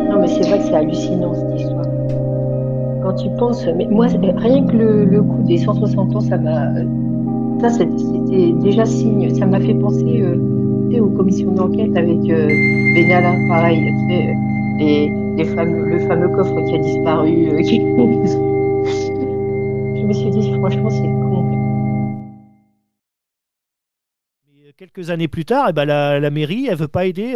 Non, mais c'est vrai que c'est hallucinant cette histoire. Quand tu penses, mais moi, rien que le coup des 160 ans, ça c'était déjà signe. Ça m'a fait penser tu sais, aux commissions d'enquête avec Benalla, pareil, tu sais, le fameux coffre qui a disparu. Je me suis dit, franchement, c'est le comble. Mais quelques années plus tard, eh ben, la mairie, elle veut pas aider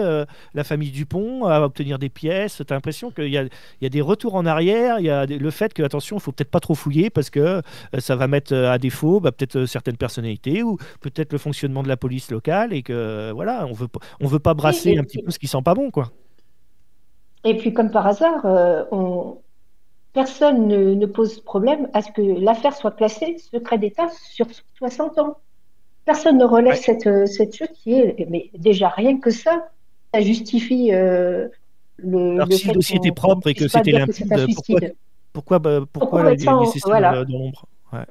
la famille Dupont à obtenir des pièces. Tu as l'impression qu'il y a des retours en arrière. Il y a le fait que, attention, il faut peut-être pas trop fouiller parce que ça va mettre à défaut bah, peut-être certaines personnalités ou peut-être le fonctionnement de la police locale et que voilà, on veut pas Oui, brasser un petit peu ce qui sent pas bon, quoi. et puis, comme par hasard, personne ne pose problème à ce que l'affaire soit classée secret d'État sur 60 ans. Personne ne relève Ouais. cette chose qui est, mais déjà rien que ça justifie Alors que le si le fait dossier était qu'on ne propre et que puisse pas c'était dire que c'est un limpide, suicide. pourquoi Pourquoi mettre ça laisser ça voilà. dans l'ombre? Ouais.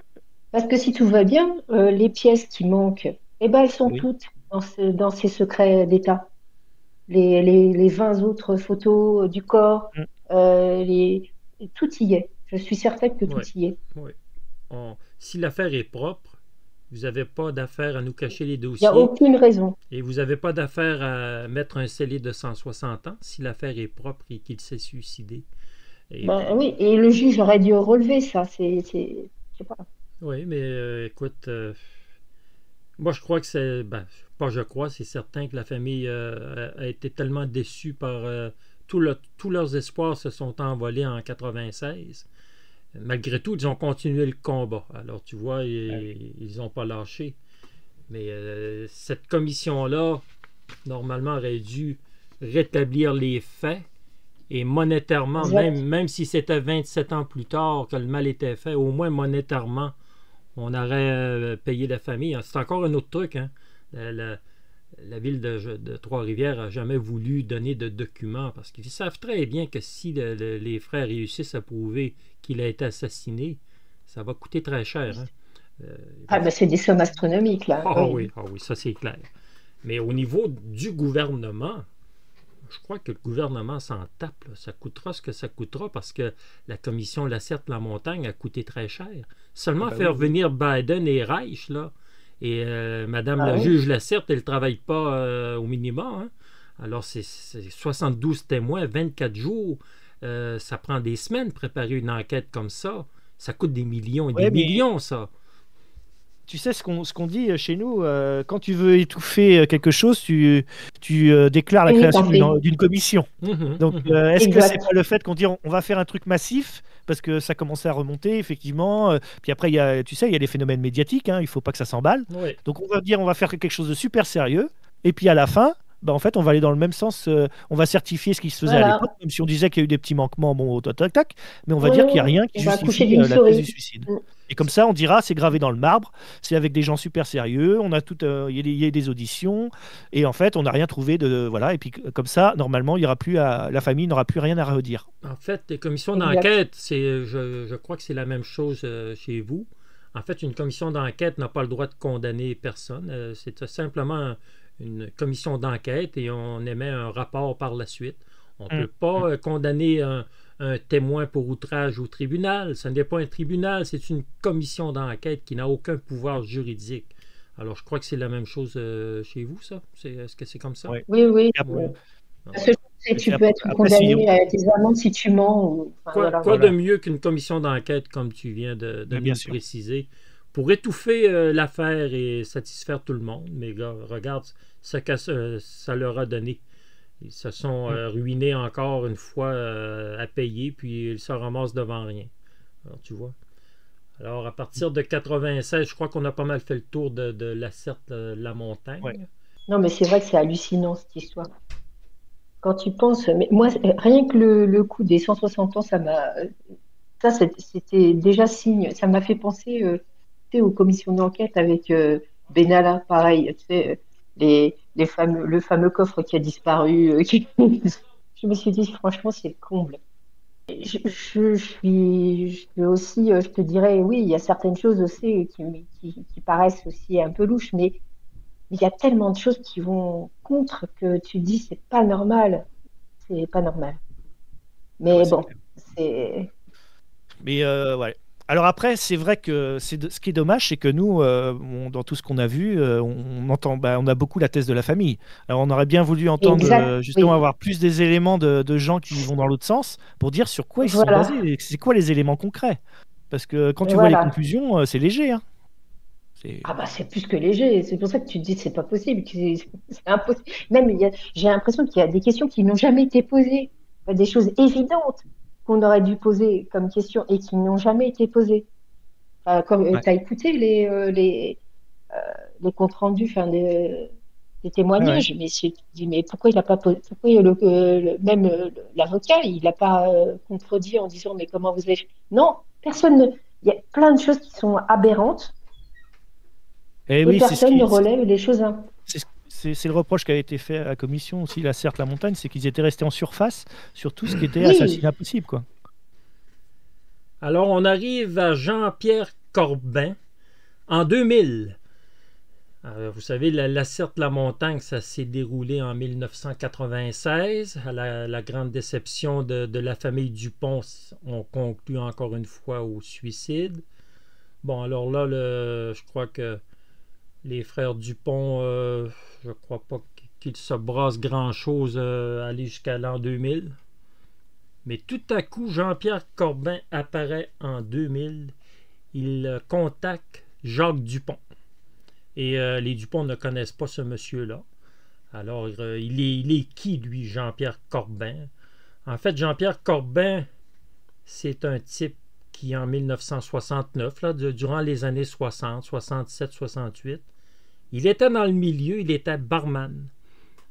Parce que si tout va bien, les pièces qui manquent, eh ben, elles sont Oui. toutes dans ces secrets d'État. Les 20 autres photos du corps, Mm. les, tout y est. Je suis certaine que tout Oui, y est. oui. Si l'affaire est propre, vous n'avez pas d'affaire à nous cacher les Il n'y a dossiers aucune raison. et vous n'avez pas d'affaire à mettre un scellé de 160 ans si l'affaire est propre et qu'il s'est suicidé. Et Ben puis, oui, et le juge aurait dû relever ça. Je sais pas. oui, mais écoute, moi je crois que c'est, ben, pas je crois, c'est certain que la famille a été tellement déçue par tous leurs espoirs se sont envolés en 96. Malgré tout, ils ont continué le combat. Alors, tu vois, ils n'ont pas lâché. Mais cette commission-là, normalement, aurait dû rétablir les faits. Et monétairement, Exact. même si c'était 27 ans plus tard que le mal était fait, au moins monétairement, on aurait payé la famille. C'est encore un autre truc. Hein. La, la- la ville de Trois-Rivières n'a jamais voulu donner de documents parce qu'ils savent très bien que si les frères réussissent à prouver qu'il a été assassiné, ça va coûter très cher. Hein. Euh, Ah ben c'est des sommes astronomiques là. Oui. ah oui, ça c'est clair. Mais au niveau du gouvernement, je crois que le gouvernement s'en tape. Là. Ça coûtera ce que ça coûtera parce que la commission Lacerte-Lamontagne a coûté très cher. Ah Seulement bah oui, faire oui. venir Biden et Reich, là, et Madame Ah la oui. juge Lacerte, elle ne travaille pas au minimum. Hein. Alors, c'est 72 témoins, 24 jours. Ça prend des semaines de préparer une enquête comme ça. Ça coûte des millions et des Ouais, mais millions, ça. tu sais ce qu'on dit chez nous, quand tu veux étouffer quelque chose, tu déclares la Oui, t'en création fais. d'une commission. Mhm, Donc, mhm. est-ce que c'est pas Exact. le fait qu'on dit on va faire un truc massif parce que ça commençait à remonter effectivement. Puis après, tu sais, il y a les phénomènes médiatiques. Hein, il faut pas que ça s'emballe. Oui. Donc, on va dire on va faire quelque chose de super sérieux. Et puis à la fin, bah, en fait, on va aller dans le même sens. On va certifier ce qui se faisait à l'époque, Voilà. même si on disait qu'il y a eu des petits manquements. Bon, tac, tac, tac. Mais on va dire qu'il n'y a On, rien qui on va accoucher justifie d'une la thèse du souris. suicide. Mm. Et comme ça, on dira, c'est gravé dans le marbre, c'est avec des gens super sérieux, on a tout, il y a des auditions, et en fait, on n'a rien trouvé de, voilà, et puis comme ça, normalement, il y aura plus la famille n'aura plus rien à redire. En fait, les commissions Exact. d'enquête, je crois que c'est la même chose chez vous. En fait, une commission d'enquête n'a pas le droit de condamner personne. C'est simplement une commission d'enquête et on émet un rapport par la suite. On ne Mm. peut pas Mm. condamner un témoin pour outrage au tribunal. Ce n'est pas un tribunal, c'est une commission d'enquête qui n'a aucun pouvoir juridique. Alors, je crois que c'est la même chose chez vous, ça? Est-ce que c'est comme ça? Ouais. Oui, oui. Et ap- Oui. La seule chose, c'est et que puis tu peux être après, condamné à des amendes si tu mens. Enfin, voilà. Quoi de voilà. mieux qu'une commission d'enquête, comme tu viens de Mais nous bien le sûr. préciser, pour étouffer l'affaire et satisfaire tout le monde. Mais gars, regarde ce que ça leur a donné. Ils se sont Mm. ruinés encore une fois à payer, puis ils se ramassent devant rien. Alors, tu vois. Alors, à partir de 96, je crois qu'on a pas mal fait le tour de la Certe, la Ouais. montagne. Non, mais c'est vrai que c'est hallucinant cette histoire. Quand tu penses, mais moi, rien que le coup des 160 ans, c'était déjà signe. Ça m'a fait penser tu sais, aux commissions d'enquête avec Benalla, pareil. Tu sais, le fameux coffre qui a disparu. Je me suis dit, franchement, c'est le comble. suis aussi, je te dirais, oui, il y a certaines choses aussi qui paraissent aussi un peu louches, mais il y a tellement de choses qui vont contre que tu te dis, c'est pas normal. Ah bah Mais c'est bon, clair. c'est, Mais ouais. Alors après, c'est vrai que ce qui est dommage, c'est que nous, dans tout ce qu'on a vu, on entend, bah, on a beaucoup la thèse de la famille. Alors on aurait bien voulu entendre exact, justement oui, avoir plus des éléments de gens qui vont dans l'autre sens pour dire sur quoi ils se sont basés, voilà, et c'est quoi les éléments concrets. Parce que quand tu vois les voilà. conclusions, c'est léger, hein. C'est... Ah bah c'est plus que léger, c'est pour ça que tu te dis c'est pas possible, c'est impossible. Même j'ai l'impression qu'il y a des questions qui n'ont jamais été posées, des choses évidentes qu'on aurait dû poser comme question et qui n'ont jamais été posées. Comme Ouais. tu as écouté les comptes rendus, des Ouais, ouais. témoignages, mais tu te dis mais pourquoi il a pas posé, pourquoi même l'avocat il n'a pas contredit en disant mais comment vous avez fait. Non, personne ne, il y a plein de choses qui sont aberrantes Et et oui, c'est ce personne ne qui, relève les choses. c'est le reproche qui a été fait à la commission aussi, la Certes la Montagne, c'est qu'ils étaient restés en surface sur tout ce qui était Oui, assassinat possible, quoi. Alors, on arrive à Jean-Pierre Corbin en 2000. Vous savez, la Certes la Montagne, ça s'est déroulé en 1996. À la grande déception de la famille Dupont, on conclut encore une fois au suicide. Bon, alors là, je crois que les frères Dupont, je crois pas qu'ils se brassent grand-chose à aller jusqu'à l'an 2000. Mais tout à coup, Jean-Pierre Corbin apparaît en 2000. Il contacte Jacques Dupont. Et les Dupont ne connaissent pas ce monsieur-là. Alors, il est qui, lui, Jean-Pierre Corbin? En fait, Jean-Pierre Corbin, c'est un type qui, en 1969, là, durant les années 60, 67, 68, il était dans le milieu, il était barman.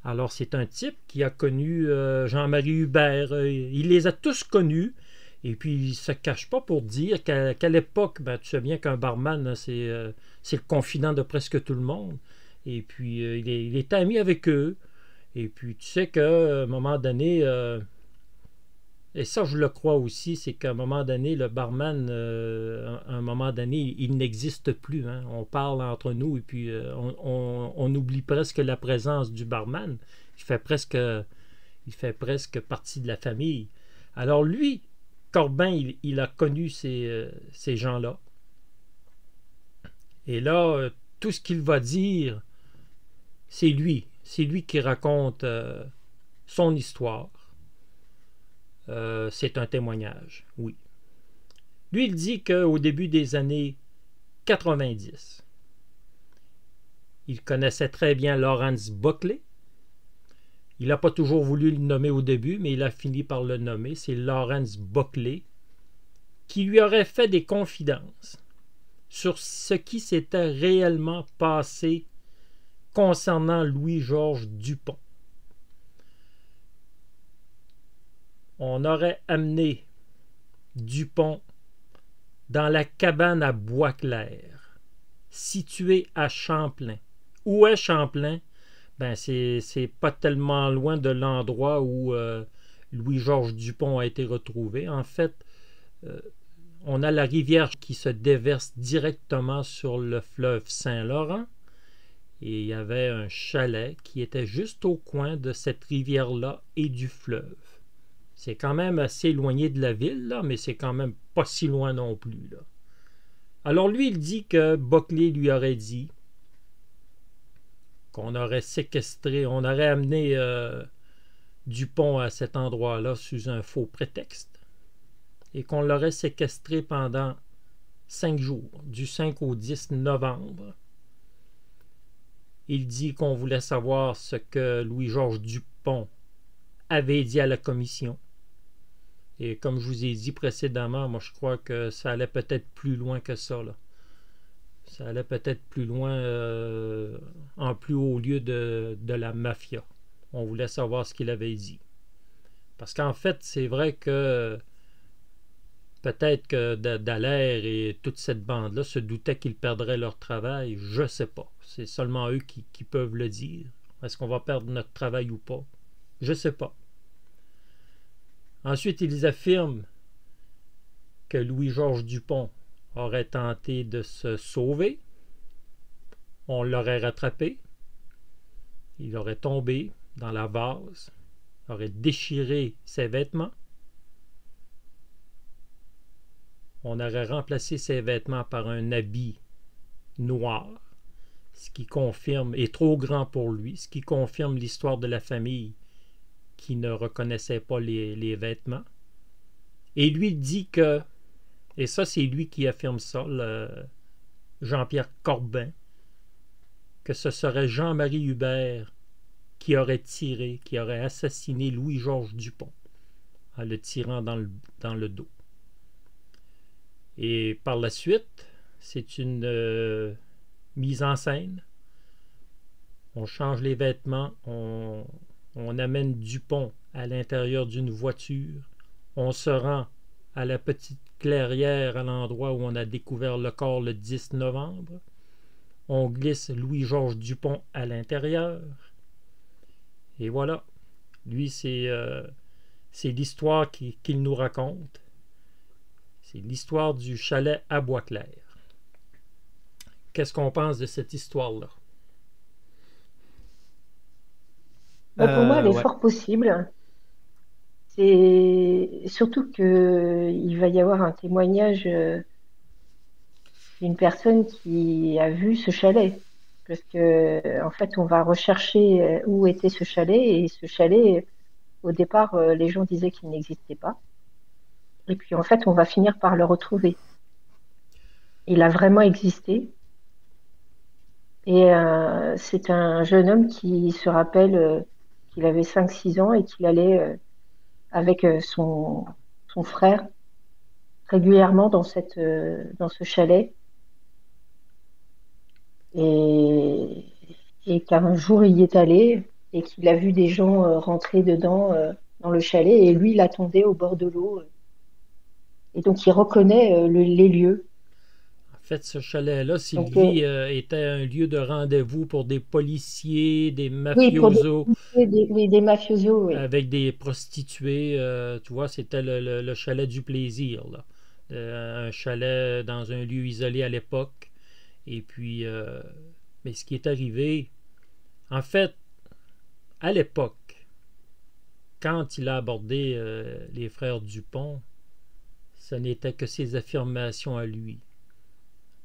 Alors, c'est un type qui a connu Jean-Marie Hubert. Il les a tous connus. Et puis, il ne se cache pas pour dire qu'à l'époque, ben, tu sais bien qu'un barman, c'est le confident de presque tout le monde. Et puis, il est ami avec eux. Et puis, tu sais qu'à un moment donné, et ça, je le crois aussi, c'est qu'à un moment donné, le barman, à un moment donné, il n'existe plus. Hein. On parle entre nous et puis on oublie presque la présence du barman. Il fait presque partie de la famille. Alors lui, Corbin, il a connu ces gens-là. Et là, tout ce qu'il va dire, c'est lui. C'est lui qui raconte son histoire. C'est un témoignage, oui. Lui, il dit qu'au début des années 90, il connaissait très bien Lawrence Buckley. Il n'a pas toujours voulu le nommer au début, mais il a fini par le nommer. C'est Lawrence Buckley qui lui aurait fait des confidences sur ce qui s'était réellement passé concernant Louis-Georges Dupont. On aurait amené Dupont dans la cabane à Boisclair, située à Champlain. Où est Champlain? Ben, c'est pas tellement loin de l'endroit où Louis-Georges Dupont a été retrouvé. En fait, on a la rivière qui se déverse directement sur le fleuve Saint-Laurent. Et il y avait un chalet qui était juste au coin de cette rivière-là et du fleuve. C'est quand même assez éloigné de la ville, là, mais c'est quand même pas si loin non plus. Là. Alors lui, il dit que Buckley lui aurait dit qu'on aurait séquestré, on aurait amené Dupont à cet endroit-là sous un faux prétexte et qu'on l'aurait séquestré pendant 5 jours, du 5 au 10 novembre. Il dit qu'on voulait savoir ce que Louis-Georges Dupont avait dit à la commission. Et comme je vous ai dit précédemment, moi je crois que ça allait peut-être plus loin que ça. Là. Ça allait peut-être plus loin en plus haut lieu de la mafia. On voulait savoir ce qu'il avait dit. Parce qu'en fait, c'est vrai que peut-être que Dallaire et toute cette bande-là se doutaient qu'ils perdraient leur travail. Je ne sais pas. C'est seulement eux qui peuvent le dire. Est-ce qu'on va perdre notre travail ou pas? Je ne sais pas. Ensuite, ils affirment que Louis-Georges Dupont aurait tenté de se sauver. On l'aurait rattrapé. Il aurait tombé dans la vase, aurait déchiré ses vêtements. On aurait remplacé ses vêtements par un habit noir, ce qui confirme, est trop grand pour lui, ce qui confirme l'histoire de la famille qui ne reconnaissait pas les vêtements. Et lui dit que, et ça c'est lui qui affirme ça, Jean-Pierre Corbin, que ce serait Jean-Marie Hubert qui aurait tiré, qui aurait assassiné Louis-Georges Dupont en le tirant dans le dos. Et par la suite, c'est une mise en scène. On change les vêtements, on amène Dupont à l'intérieur d'une voiture, on se rend à la petite clairière à l'endroit où on a découvert le corps le 10 novembre. On glisse Louis-Georges Dupont à l'intérieur. Et voilà. Lui, c'est l'histoire qu'il nous raconte. C'est l'histoire du chalet à Boisclair. Qu'est-ce qu'on pense de cette histoire-là? Pour moi, elle est Ouais. fort possible. C'est surtout qu'il va y avoir un témoignage d'une personne qui a vu ce chalet. Parce que, en fait, on va rechercher où était ce chalet. Et ce chalet, au départ, les gens disaient qu'il n'existait pas. Et puis, en fait, on va finir par le retrouver. Il a vraiment existé. Et c'est un jeune homme qui se rappelle qu'il avait 5-6 ans et qu'il allait avec son frère régulièrement dans ce chalet. Et qu'un jour, il y est allé et qu'il a vu des gens rentrer dedans dans le chalet. Et lui, il attendait au bord de l'eau. Et donc, il reconnaît les lieux. En fait, ce chalet-là, Donc, Sylvie, était un lieu de rendez-vous pour des policiers, des oui, pour mafiosos, des mafiosos, oui. avec des prostituées. Tu vois, c'était le chalet du plaisir, là. Un chalet dans un lieu isolé à l'époque. Et puis, mais ce qui est arrivé, en fait, à l'époque, quand il a abordé les frères Dupont, ce n'était que ses affirmations à lui.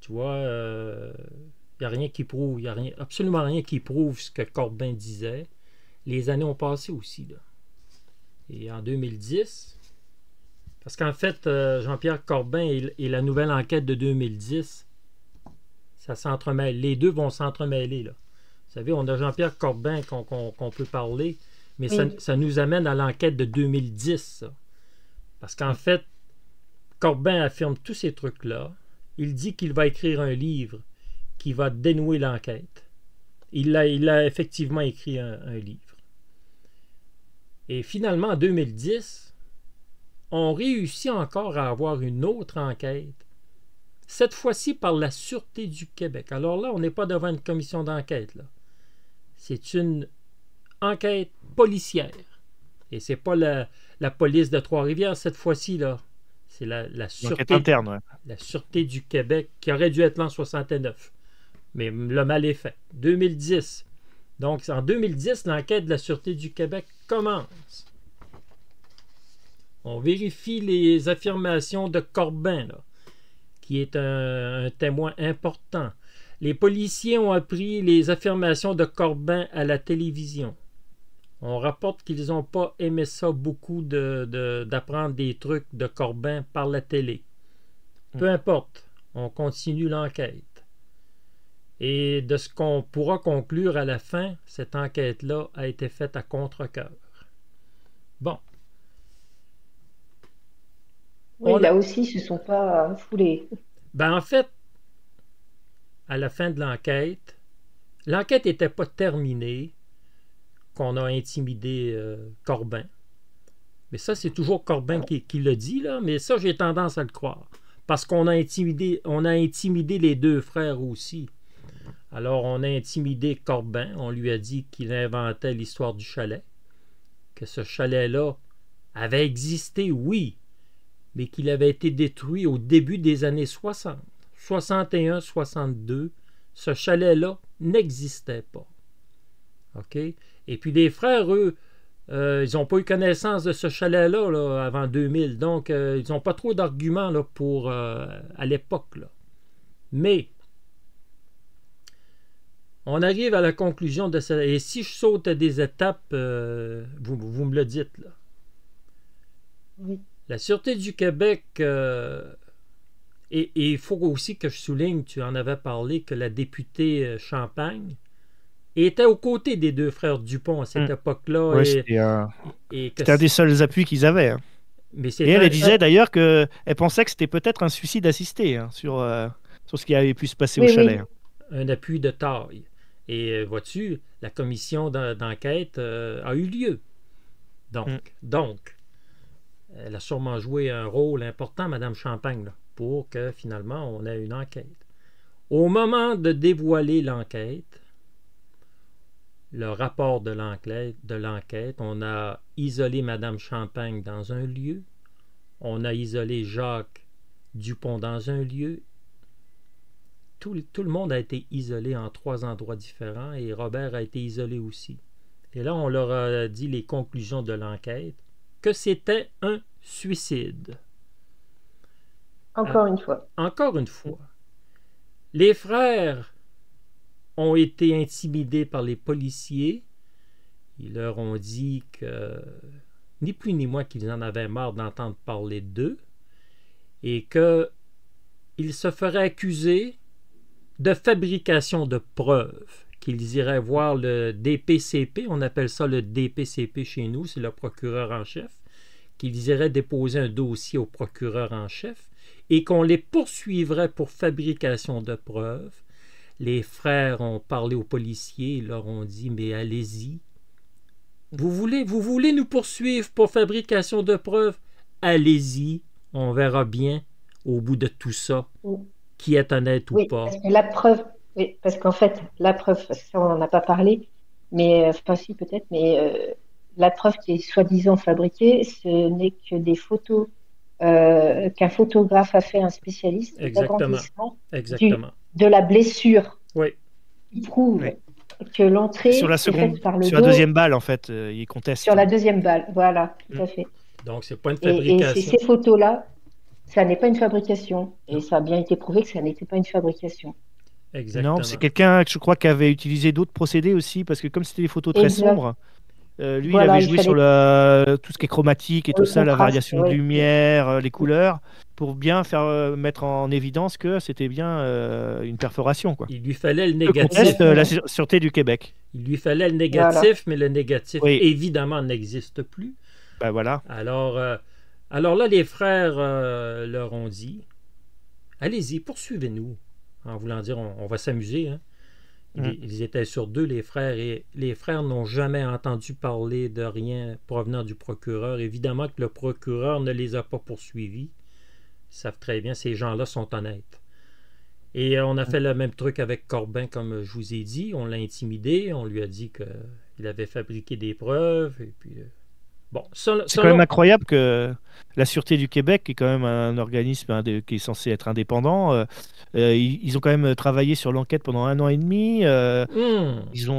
Tu vois, il n'y a rien qui prouve, il n'y a rien, absolument rien qui prouve ce que Corbin disait. Les années ont passé aussi, là. Et en 2010, parce qu'en fait, Jean-Pierre Corbin et la nouvelle enquête de 2010, ça s'entremêle. Les deux vont s'entremêler, là. Vous savez, on a Jean-Pierre Corbin qu'on peut parler, mais Oui. ça nous amène à l'enquête de 2010, ça. Parce qu'en fait, Corbin affirme tous ces trucs-là. Il dit qu'il va écrire un livre qui va dénouer l'enquête. Il a effectivement écrit un livre. Et finalement, en 2010, on réussit encore à avoir une autre enquête, cette fois-ci par la Sûreté du Québec. Alors là, on n'est pas devant une commission d'enquête, là. C'est une enquête policière. Et c'est pas la police de Trois-Rivières cette fois-ci, là. C'est la Sûreté interne, ouais. La Sûreté du Québec, qui aurait dû être là en 69. Mais le mal est fait. 2010. Donc, en 2010, l'enquête de la Sûreté du Québec commence. On vérifie les affirmations de Corbin, là, qui est un témoin important. Les policiers ont appris les affirmations de Corbin à la télévision. On rapporte qu'ils n'ont pas aimé ça beaucoup d'apprendre des trucs de Corbin par la télé. Peu importe, on continue l'enquête. Et de ce qu'on pourra conclure à la fin, cette enquête-là a été faite à contre-cœur. Bon. Oui, là aussi, ils ne se sont pas foulés. Ben en fait, à la fin de l'enquête n'était pas terminée, qu'on a intimidé Corbin. Mais ça, c'est toujours Corbin qui le dit, là, mais ça, j'ai tendance à le croire. Parce qu'on a intimidé les deux frères aussi. Alors, on a intimidé Corbin. On lui a dit qu'il inventait l'histoire du chalet. Que ce chalet-là avait existé, oui, mais qu'il avait été détruit au début des années 60. 61, 62, ce chalet-là n'existait pas. OK? Et puis les frères, eux, ils n'ont pas eu connaissance de ce chalet-là là, avant 2000, donc ils n'ont pas trop d'arguments là, pour à l'époque. Là. Mais on arrive à la conclusion de ça. Et si je saute des étapes, vous me le dites là. Oui. La Sûreté du Québec, et il faut aussi que je souligne, tu en avais parlé, que la députée Champagne était aux côtés des deux frères Dupont à cette époque-là. Ouais, c'était un des seuls appuis qu'ils avaient. Hein. Mais et elle disait d'ailleurs qu'elle pensait que c'était peut-être un suicide assisté sur ce qui avait pu se passer au chalet. Oui. Un appui de taille. Et vois-tu, la commission d'enquête a eu lieu. Donc, elle a sûrement joué un rôle important, Mme Champagne, là, pour que finalement on ait une enquête. Au moment de dévoiler l'enquête, le rapport de l'enquête, on a isolé Mme Champagne dans un lieu, on a isolé Jacques Dupont dans un lieu. Tout le monde a été isolé en 3 endroits différents et Robert a été isolé aussi. Et là, on leur a dit les conclusions de l'enquête, que c'était un suicide. Encore une fois. Encore une fois. Les frères ont été intimidés par les policiers. Ils leur ont dit que, ni plus ni moins, qu'ils en avaient marre d'entendre parler d'eux et qu'ils se feraient accuser de fabrication de preuves, qu'ils iraient voir le DPCP, on appelle ça le DPCP chez nous, c'est le procureur en chef, qu'ils iraient déposer un dossier au procureur en chef et qu'on les poursuivrait pour fabrication de preuves. Les frères ont parlé aux policiers, ils leur ont dit « mais allez-y, vous voulez nous poursuivre pour fabrication de preuves? Allez-y, on verra bien au bout de tout ça qui est honnête ou pas. » Parce que la preuve, parce qu'en fait, la preuve, ça on n'en a pas parlé, mais enfin si peut-être, mais la preuve qui est soi-disant fabriquée, ce n'est que des photos qu'un photographe a fait, un spécialiste d'agrandissement de la blessure. Oui. Il prouve que l'entrée est faite par le dos. Sur la deuxième balle, en fait, il conteste. Sur la deuxième balle, voilà, tout à fait. Donc, c'est pas une fabrication. Et ces photos-là, ça n'est pas une fabrication. Et ça a bien été prouvé que ça n'était pas une fabrication. Exactement. Non, c'est quelqu'un, je crois, qui avait utilisé d'autres procédés aussi, parce que comme c'était des photos très sombres, lui, il avait joué sur tout ce qui est chromatique et tout ça, la variation de lumière, les couleurs, pour bien faire mettre en évidence que c'était bien une perforation. Quoi. Il lui fallait le négatif. La Sûreté du Québec. Il lui fallait le négatif, mais le négatif, évidemment, n'existe plus. Ben voilà. Alors là, les frères leur ont dit, allez-y, poursuivez-nous. En voulant dire, on va s'amuser. Hein. Ils étaient sur 2, les frères, et les frères n'ont jamais entendu parler de rien provenant du procureur. Évidemment que le procureur ne les a pas poursuivis. Ils savent très bien, ces gens-là sont honnêtes. Et on a fait le même truc avec Corbin, comme je vous ai dit. On l'a intimidé, on lui a dit qu'il avait fabriqué des preuves, et puis... Bon, c'est quand même incroyable que la Sûreté du Québec, qui est quand même un organisme qui est censé être indépendant, ils ont quand même travaillé sur l'enquête pendant 1 an et demi. Ils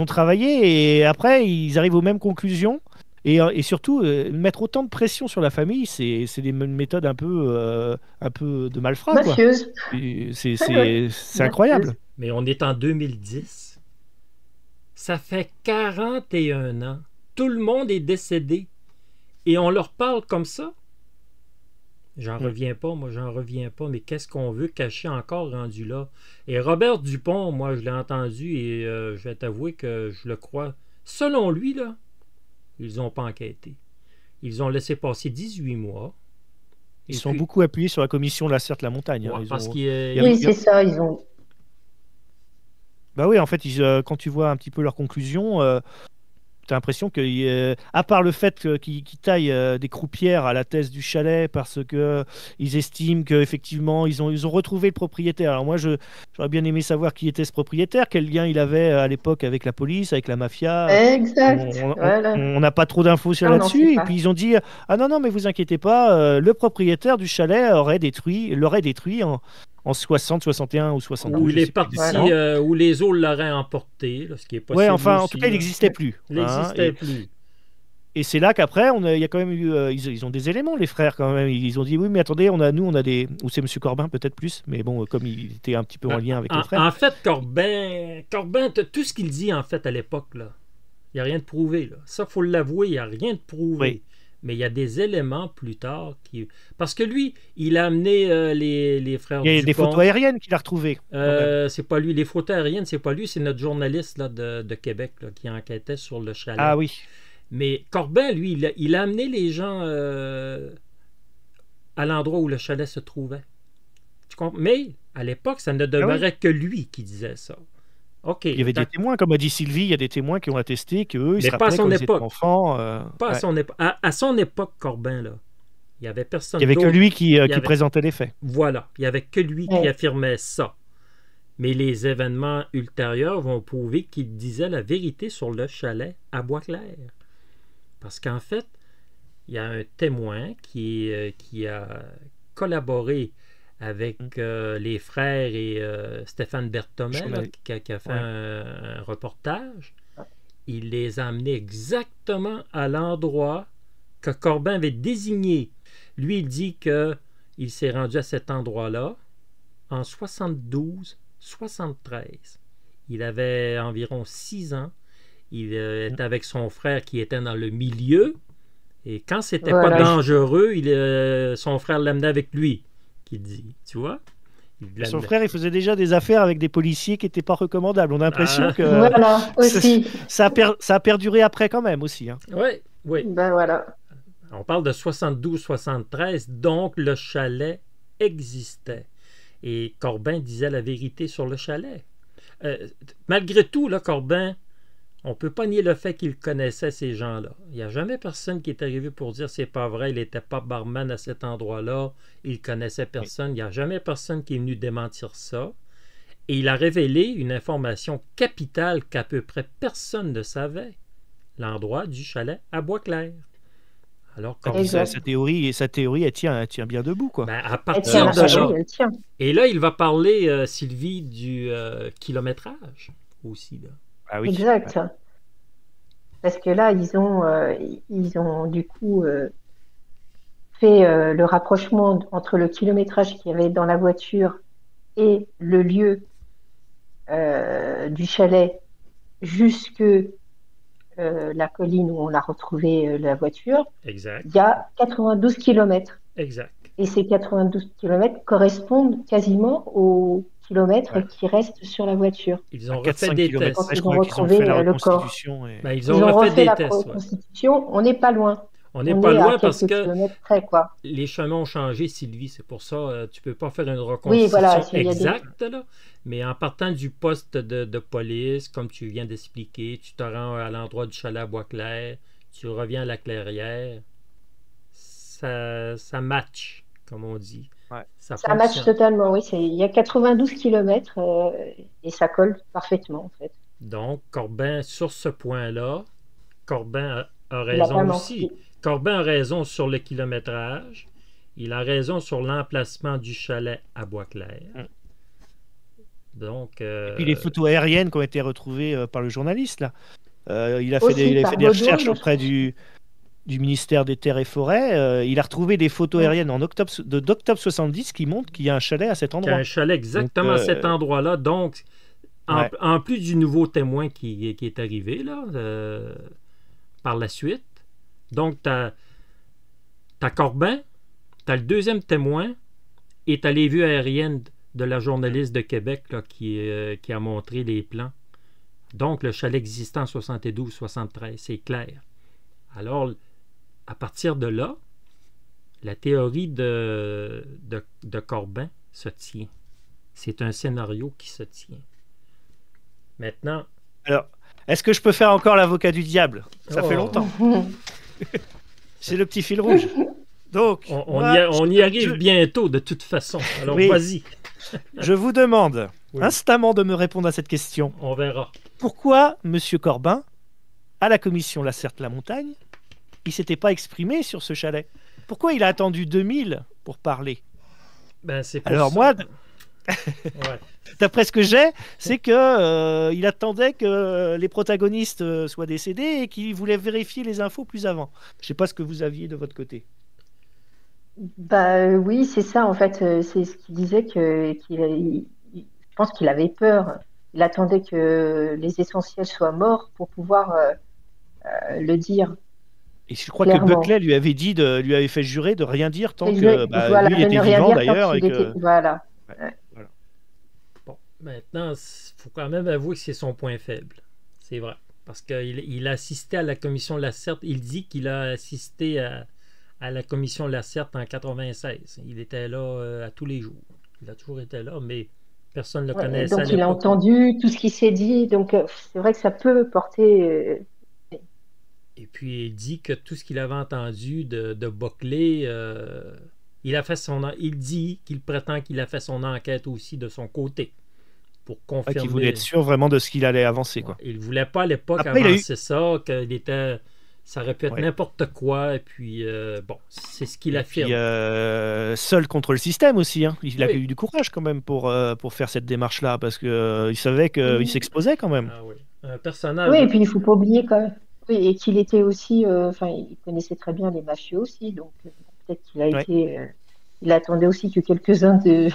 ont travaillé et après ils arrivent aux mêmes conclusions. Et surtout, mettre autant de pression sur la famille, c'est des méthodes un peu de malfrats. Mafieuses. C'est incroyable. Mais on est en 2010. Ça fait 41 ans. Tout le monde est décédé. Et on leur parle comme ça. J'en reviens pas, mais qu'est-ce qu'on veut cacher encore rendu là? Et Robert Dupont, moi, je l'ai entendu et je vais t'avouer que je le crois. Selon lui, là, ils n'ont pas enquêté. Ils ont laissé passer 18 mois. Ils sont beaucoup appuyés sur la commission Lacerte-la-Montagne. Ouais, oui, c'est ça, ils ont... Bah oui, en fait, quand tu vois un petit peu leurs conclusions... as l'impression que, à part le fait qu'ils taillent des croupières à la thèse du chalet parce que ils estiment qu'effectivement, ils ont retrouvé le propriétaire. Alors moi, j'aurais bien aimé savoir qui était ce propriétaire, quel lien il avait à l'époque avec la police, avec la mafia. Exact. Voilà. On n'a pas trop d'infos sur Ça, on n'en là-dessus. sait Et pas. puis ils ont dit, ah non, non, mais vous inquiétez pas, le propriétaire du chalet l'aurait détruit en 60, 61 ou 62. Où je il est sais plus parti, exactement. où les eaux l'auraient emporté, là, ce qui est Ouais, possible enfin, en tout aussi. cas, il Là. n'existait plus. Il hein, n'existait plus. et c'est là qu'après, il y a quand même eu, ils ont des éléments, les frères, quand même. Ils ont dit, oui, mais attendez, on a des... Ou c'est Monsieur Corbin, peut-être plus, mais bon, comme il était un petit peu en lien avec les frères. En fait, Corbin, tout ce qu'il dit, en fait, à l'époque, là, il n'y a rien de prouvé. Là. Ça, il faut l'avouer, il n'y a rien de prouvé. Oui. Mais il y a des éléments plus tard qui... Parce que lui, il a amené les frères Il y a Dupont. des photos aériennes qu'il a retrouvées. C'est pas lui. Les photos aériennes, c'est pas lui, c'est notre journaliste là, de Québec là, qui enquêtait sur le chalet. Ah oui. Mais Corbin, lui, il a amené les gens à l'endroit où le chalet se trouvait. Mais à l'époque, ça ne demeurait que lui qui disait ça. OK. Il y avait des témoins, comme a dit Sylvie, il y a des témoins qui ont attesté qu'eux, ils se Mais pas à rappelaient son quand ils étaient époque. enfants. Pas à ouais. son époque. À son époque, Corbin, là, il n'y avait personne Il n'y avait que d'autre. lui qui avait- présentait les faits. Voilà. Il n'y avait que lui qui affirmait ça. Mais les événements ultérieurs vont prouver qu'il disait la vérité sur le chalet à Boisclair. Parce qu'en fait, il y a un témoin qui a collaboré avec les frères et Stéphane Berthomet, là, qui a fait un reportage. Il les a amenés exactement à l'endroit que Corbin avait désigné. Lui, il dit qu'il s'est rendu à cet endroit-là en 72-73. Il avait environ 6 ans. Il était avec son frère qui était dans le milieu. Et quand c'était pas dangereux, son frère l'amenait avec lui, qu'il dit. Tu vois? Son frère, il faisait déjà des affaires avec des policiers qui n'étaient pas recommandables. On a l'impression que voilà, aussi. Ça a perduré après quand même aussi. Hein. Oui, oui. Ben voilà. On parle de 72-73, donc le chalet existait. Et Corbin disait la vérité sur le chalet. Malgré tout, là, Corbin, on ne peut pas nier le fait qu'il connaissait ces gens-là. Il n'y a jamais personne qui est arrivé pour dire c'est pas vrai, il n'était pas barman à cet endroit-là, il connaissait personne. Il n'y a jamais personne qui est venu démentir ça. Et il a révélé une information capitale qu'à peu près personne ne savait. L'endroit du chalet à Boisclair. Alors, sa théorie, elle tient bien debout. Quoi. Ben, à partir de là. Elle tient. Et là, il va parler, Sylvie, du kilométrage aussi. Là. Ah oui. Exact. Parce que là, ils ont du coup fait le rapprochement entre le kilométrage qu'il y avait dans la voiture et le lieu du chalet jusque la colline où on a retrouvé la voiture. Exact. Il y a 92 km. Exact. Et ces 92 km correspondent quasiment aux kilomètres qui restent sur la voiture. Ils ont refait des tests. Quand ils ont retrouvé le corps. Ben, ils ont refait des tests. Reconstitution. On n'est pas loin. On n'est pas loin parce que près, quoi. les chemins ont changé, Sylvie. C'est pour ça tu ne peux pas faire une reconstitution exacte. Là, mais en partant du poste de police, comme tu viens d'expliquer, tu te rends à l'endroit du chalet à Boisclair, tu reviens à la clairière. Ça match, comme on dit. Ouais. Ça match totalement, oui. Il y a 92 km et ça colle parfaitement, en fait. Donc, Corbin, sur ce point-là, Corbin a raison aussi. Corbin a raison sur le kilométrage. Il a raison sur l'emplacement du chalet à Boisclair. Donc, et puis les photos aériennes qui ont été retrouvées par le journaliste, là. Il a fait des recherches auprès du ministère des Terres et Forêts. Il a retrouvé des photos aériennes d'octobre 70 qui montrent qu'il y a un chalet à cet endroit. Il y a un chalet exactement à cet endroit-là. Donc, en plus du nouveau témoin qui est arrivé là, par la suite, donc tu as Corbin, tu as le deuxième témoin et tu as les vues aériennes de la journaliste de Québec là, qui a montré les plans. Donc, le chalet existant en 72-73, c'est clair. Alors, à partir de là, la théorie de Corbin se tient. C'est un scénario qui se tient. Maintenant... Alors, Est-ce que je peux faire encore l'avocat du diable? Ça fait Oh. longtemps. C'est le petit fil rouge. Donc, On y arrive bientôt, de toute façon. Alors, Oui. vas-y. je vous demande Oui. instamment de me répondre à cette question. On verra. Pourquoi M. Corbin, à la commission Lacerte-la-Montagne, il s'était pas exprimé sur ce chalet? Pourquoi il a attendu 2000 pour parler? Ben, c'est pour Alors ça. moi, Ouais. d'après ce que j'ai, c'est que il attendait que les protagonistes soient décédés et qu'il voulait vérifier les infos plus avant. Je sais pas ce que vous aviez de votre côté. Bah oui, c'est ça en fait. C'est ce qu'il disait je pense qu'il avait peur. Il attendait que les essentiels soient morts pour pouvoir le dire Et je crois que clairement. Buckley lui avait lui avait fait jurer de rien dire tant que Voilà, lui il de était ne rien vivant dire d'ailleurs tant et qu'il que était. Voilà. Ouais, voilà. Bon, maintenant, il faut quand même avouer que c'est son point faible. C'est vrai. Parce qu'il a assisté à la commission Lacerte. Il dit qu'il a assisté à la commission Lacerte en 96. Il était là à tous les jours. Il a toujours été là, mais personne ne le Ouais, connaissait à donc il a l'époque. entendu tout ce qui s'est dit. Donc c'est vrai que ça peut porter. Et puis il dit que tout ce qu'il avait entendu de Buckley, il dit qu'il prétend qu'il a fait son enquête aussi de son côté pour Ouais, confirmer. qu'il voulait être sûr vraiment de ce qu'il allait avancer, quoi. Il ne voulait pas à l'époque Après, il a eu- avancer ça, ça aurait pu être Ouais. n'importe quoi. Et puis, bon, c'est ce qu'il Et affirme. puis, seul contre le système aussi. Hein. Il avait Oui. eu du courage quand même pour faire cette démarche-là parce que il savait qu'il s'exposait quand même. Ah oui. Un personnage. Oui, et puis il faut pas oublier quand même. Oui, et qu'il était aussi. Enfin, il connaissait très bien les mafieux aussi. Donc peut-être qu'il a Ouais. été. Il attendait aussi que quelques-uns des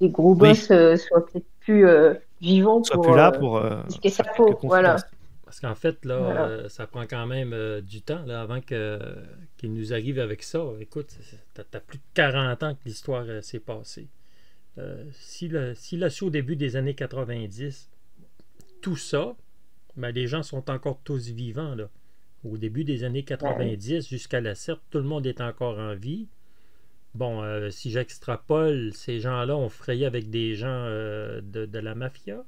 gros Oui. boss soient peut-être plus vivants Soit pour plus là pour risquer sa faire peau. quelques Voilà. confidences. Parce qu'en fait, là, Voilà. ça prend quand même du temps là, avant qu'il nous arrive avec ça. Écoute, t'as plus de 40 ans que l'histoire s'est passée. S'il a su au début des années 90, tout ça, ben, les gens sont encore tous vivants. Là. Au début des années 90, jusqu'à la Certe, tout le monde est encore en vie. Bon, si j'extrapole, ces gens-là ont frayé avec des gens de la mafia.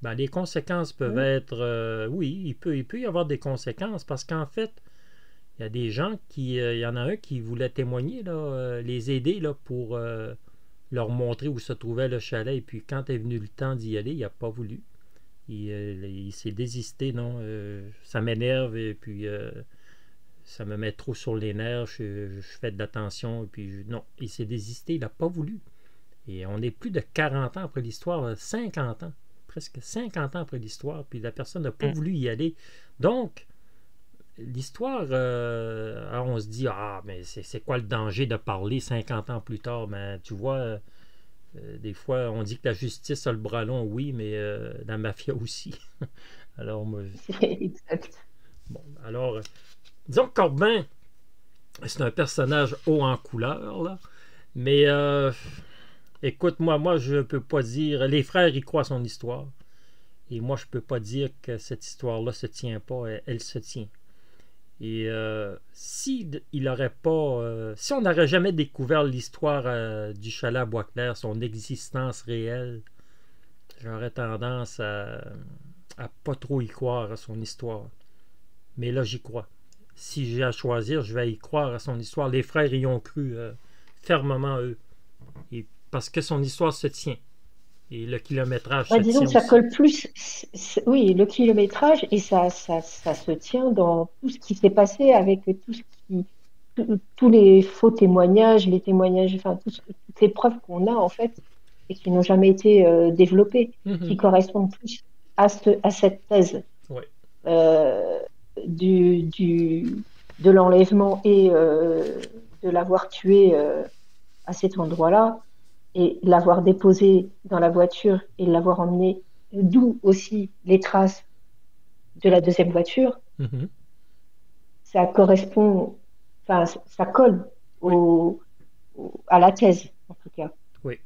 Ben, les conséquences peuvent être... oui, il peut y avoir des conséquences parce qu'en fait, il y a des gens il y en a un qui voulait témoigner, là, les aider là, pour leur montrer où se trouvait le chalet. Et puis quand est venu le temps d'y aller, il n'a pas voulu. Il s'est désisté, non. Ça m'énerve et puis ça me met trop sur les nerfs. Je fais de l'attention et puis non, il s'est désisté, il n'a pas voulu. Et on est plus de 40 ans après l'histoire, 50 ans. Presque 50 ans après l'histoire, puis la personne n'a pas voulu y aller. Donc, l'histoire, on se dit, mais c'est quoi le danger de parler 50 ans plus tard? Mais tu vois, des fois, on dit que la justice a le bras long, oui, mais la mafia aussi. Alors, moi, Exact. bon, alors, disons que Corbin, c'est un personnage haut en couleur, là, mais écoute, moi, je peux pas dire. Les frères, ils croient à son histoire. Et moi, je peux pas dire que cette histoire-là se tient pas. Elle se tient. Et si on n'aurait jamais découvert l'histoire du chalet à Boisclair, son existence réelle, j'aurais tendance à pas trop y croire à son histoire. Mais là, j'y crois. Si j'ai à choisir, je vais y croire à son histoire. Les frères y ont cru fermement, eux. Et parce que son histoire se tient. Et le kilométrage se Disons tient que ça aussi. colle plus. Oui, le kilométrage, et ça se tient dans tout ce qui s'est passé avec tous les faux témoignages, les témoignages, enfin, toutes les preuves qu'on a, en fait, et qui n'ont jamais été développées, qui correspondent plus à cette thèse Ouais. de l'enlèvement et de l'avoir tué à cet endroit-là, et l'avoir déposé dans la voiture et l'avoir emmené, d'où aussi les traces de la deuxième voiture, ça correspond, enfin, ça colle à la thèse, en tout cas. Oui.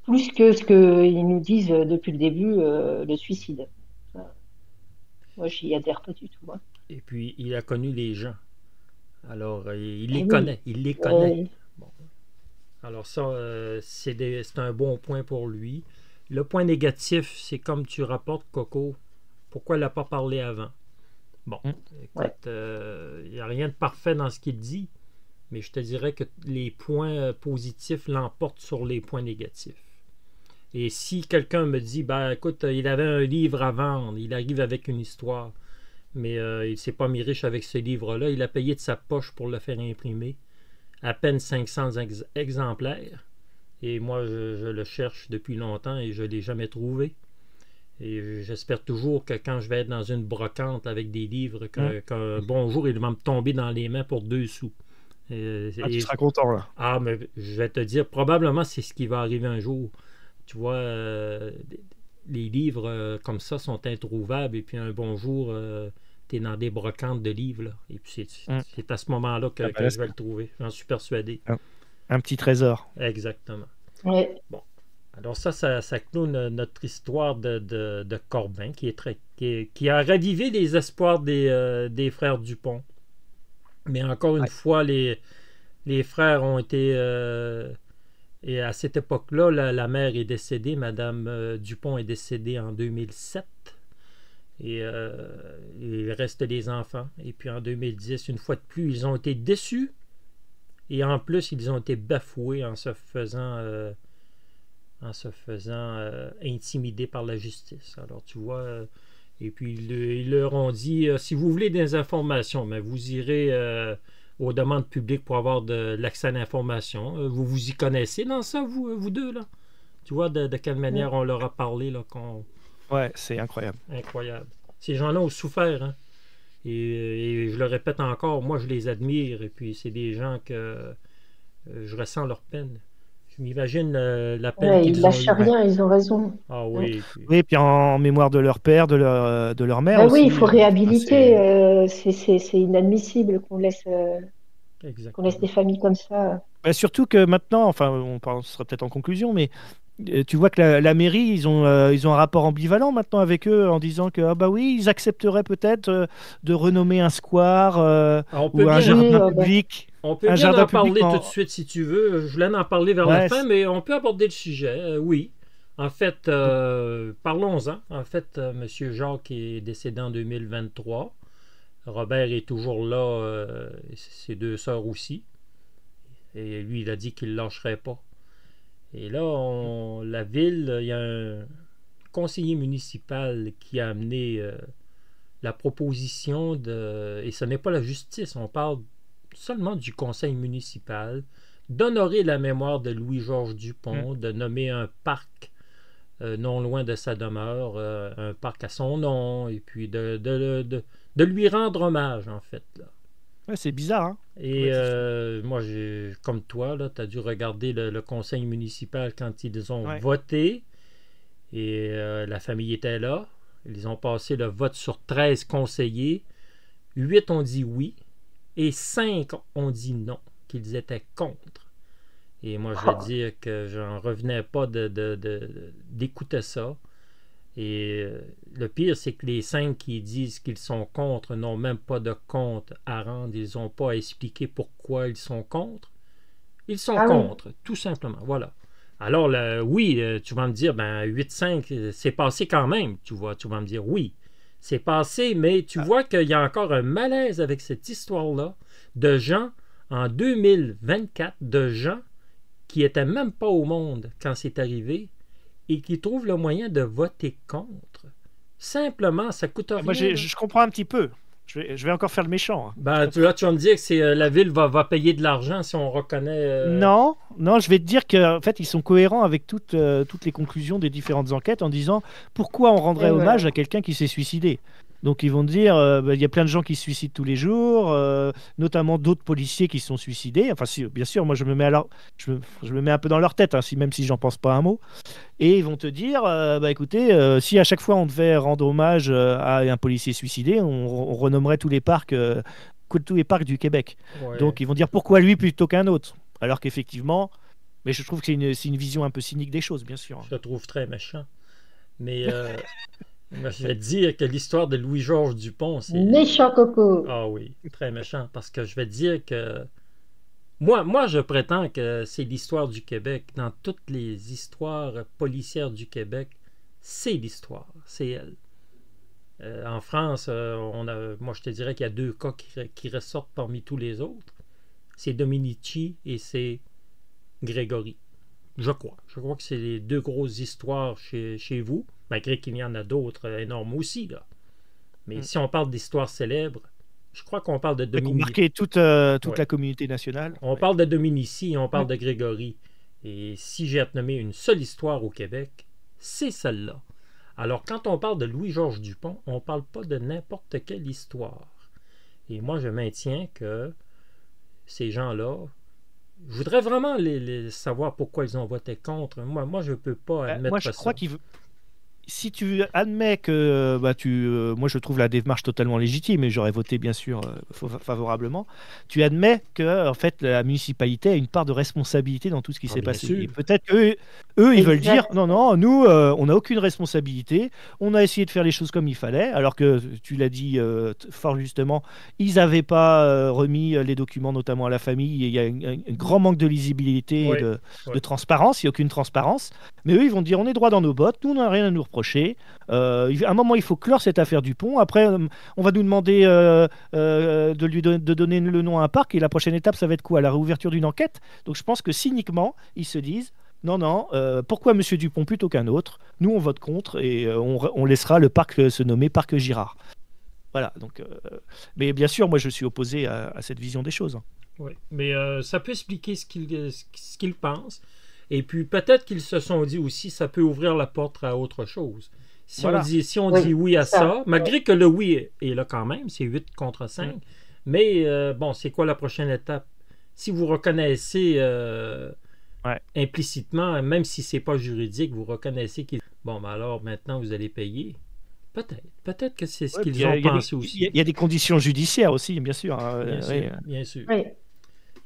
Plus que ce qu'ils nous disent depuis le début, le suicide. Moi, j'y adhère pas du tout. Hein. Et puis, il a connu les gens. Alors, il les oui. connaît. Il les connaît. Bon. Alors ça, c'est un bon point pour lui. Le point négatif, c'est comme tu rapportes, Coco, Pourquoi elle n'a pas parlé avant? Bon, Ouais. écoute, il n'y a rien de parfait dans ce qu'il dit, mais je te dirais que les points positifs l'emportent sur les points négatifs. Et si quelqu'un me dit, ben écoute, il avait un livre à vendre, il arrive avec une histoire, mais il ne s'est pas mis riche avec ce livre-là, il a payé de sa poche pour le faire imprimer, à peine 500 exemplaires, et moi je le cherche depuis longtemps et je ne l'ai jamais trouvé. Et j'espère toujours que quand je vais être dans une brocante avec des livres, qu'un bon jour, il va me tomber dans les mains pour 2 sous. Tu seras content, là. Ah, mais je vais te dire, probablement c'est ce qui va arriver un jour. Tu vois, les livres comme ça sont introuvables, et puis un bon jour, tu es dans des brocantes de livres, là. Et puis c'est à ce moment-là que je vais le trouver. J'en suis persuadé. Un petit trésor. Exactement. Ouais. Bon. Alors ça clôt notre histoire de Corbin, qui a ravivé les espoirs des frères Dupont. Mais encore une fois, les frères ont été... et à cette époque-là, la mère est décédée, Madame Dupont est décédée en 2007. Et il reste des enfants. Et puis en 2010, une fois de plus, ils ont été déçus. Et en plus, ils ont été bafoués en se faisant intimider par la justice. Alors, tu vois, et puis ils leur ont dit, si vous voulez des informations, mais vous irez aux demandes publiques pour avoir de l'accès à l'information. Vous vous y connaissez dans ça, vous deux, là? Tu vois de quelle manière on leur a parlé, là, Ouais, c'est incroyable. Incroyable. Ces gens-là ont souffert, hein? Et je le répète encore, moi, je les admire, et puis c'est des gens que je ressens leur peine. Je m'imagine la peine qu'ils Ils lâchent ont eue. rien, ils ont raison. Ah oui. Oui, puis en mémoire de leur père, de leur mère aussi. Oui, il faut réhabiliter. Enfin, c'est inadmissible qu'on laisse Exactement. des familles comme ça. surtout que maintenant, enfin, on sera peut-être en conclusion, mais tu vois que la mairie, ils ont un rapport ambivalent maintenant avec eux en disant que, ah bah oui, ils accepteraient peut-être de renommer un square ou un jardin public. On peut bien en parler tout de suite si tu veux. Je voulais en parler vers la fin, mais on peut aborder le sujet. Oui. En fait, parlons-en. En fait, M. Jacques est décédé en 2023. Robert est toujours là, ses 2 sœurs aussi. Et lui, il a dit qu'il ne lâcherait pas. Et là, la ville, il y a un conseiller municipal qui a amené la proposition et ce n'est pas la justice, on parle seulement du conseil municipal, d'honorer la mémoire de Louis-Georges Dupont, de nommer un parc non loin de sa demeure, un parc à son nom, et puis de lui rendre hommage, en fait, là. Ouais, c'est bizarre, hein? Et moi, comme toi, tu as dû regarder le conseil municipal quand ils ont voté. Et la famille était là. Ils ont passé le vote sur 13 conseillers. 8 ont dit oui. Et 5 ont dit non, qu'ils étaient contre. Et moi, je vais dire que j'en revenais pas d'écouter ça. Et le pire, c'est que les 5 qui disent qu'ils sont contre n'ont même pas de compte à rendre. Ils n'ont pas à expliquer pourquoi ils sont contre. Ils sont contre, tout simplement. Voilà. Alors, oui, tu vas me dire, 8-5, c'est passé quand même. Tu vas me dire, oui, c'est passé, mais tu vois qu'il y a encore un malaise avec cette histoire-là de gens, en 2024, de gens qui n'étaient même pas au monde quand c'est arrivé, et qui trouvent le moyen de voter contre. Simplement, ça coûte rien. Moi, je comprends un petit peu. Je vais encore faire le méchant. Tu vas me dire que la ville va payer de l'argent si on reconnaît... Non, je vais te dire qu'en fait, ils sont cohérents avec toutes les conclusions des différentes enquêtes en disant pourquoi on rendrait hommage à quelqu'un qui s'est suicidé. Donc ils vont dire, il y a plein de gens qui se suicident tous les jours, notamment d'autres policiers qui se sont suicidés. Enfin, bien sûr, moi je me mets un peu dans leur tête, hein, même si j'en pense pas un mot. Et ils vont te dire, écoutez, si à chaque fois on devait rendre hommage à un policier suicidé, on renommerait tous les parcs du Québec. Ouais. Donc ils vont dire pourquoi lui plutôt qu'un autre. Alors qu'effectivement, mais je trouve que c'est une vision un peu cynique des choses, bien sûr. Je le trouve très méchant. Mais je vais te dire que l'histoire de Louis-Georges Dupont, c'est... Méchant coco! Ah oui, très méchant, parce que je vais te dire que... Moi, je prétends que c'est l'histoire du Québec. Dans toutes les histoires policières du Québec, c'est l'histoire, c'est elle. En France, moi je te dirais qu'il y a 2 cas qui ressortent parmi tous les autres. C'est Dominici et c'est Grégory. Je crois. Je crois que c'est les 2 grosses histoires chez vous, malgré qu'il y en a d'autres énormes aussi, là. Mais si on parle d'histoires célèbres, je crois qu'on parle de Qui ont Dominici. marqué toute Ouais. la communauté nationale. On Ouais. parle de Dominici et on parle de Grégory. Et si j'ai à te nommer une seule histoire au Québec, c'est celle-là. Alors, quand on parle de Louis-Georges Dupont, on ne parle pas de n'importe quelle histoire. Et moi, je maintiens que ces gens-là, je voudrais vraiment savoir pourquoi ils ont voté contre. Moi je ne peux pas admettre Moi, je ça. crois si tu admets que moi je trouve la démarche totalement légitime et j'aurais voté bien sûr favorablement, tu admets que en fait la municipalité a une part de responsabilité dans tout ce qui s'est bien passé. sûr. Et peut-être qu'eux, ils veulent dire non, nous on n'a aucune responsabilité, on a essayé de faire les choses comme il fallait, alors que tu l'as dit fort justement, ils n'avaient pas remis les documents notamment à la famille et il y a un grand manque de lisibilité et de transparence, il n'y a aucune transparence. Mais eux, ils vont dire on est droit dans nos bottes, nous, on n'a rien à nous reprocher. À un moment, il faut clore cette affaire Dupont. Après, on va nous demander de donner le nom à un parc. Et la prochaine étape, ça va être quoi? La réouverture d'une enquête. Donc je pense que cyniquement, ils se disent non, pourquoi M. Dupont plutôt qu'un autre? Nous, on vote contre et on laissera le parc se nommer Parc Girard. Voilà. Donc, mais bien sûr, moi, je suis opposé à cette vision des choses. Oui, mais ça peut expliquer ce qu'ils pensent. Et puis peut-être qu'ils se sont dit aussi, ça peut ouvrir la porte à autre chose. Si on dit oui à ça, malgré que le oui est là quand même, c'est 8 contre 5. Mais bon, c'est quoi la prochaine étape? Si vous reconnaissez implicitement, même si c'est pas juridique, vous reconnaissez qu'il... Bon, ben alors maintenant vous allez payer. Peut-être que c'est ce qu'ils ont pensé aussi. Il y a des conditions judiciaires aussi, bien sûr. Bien sûr.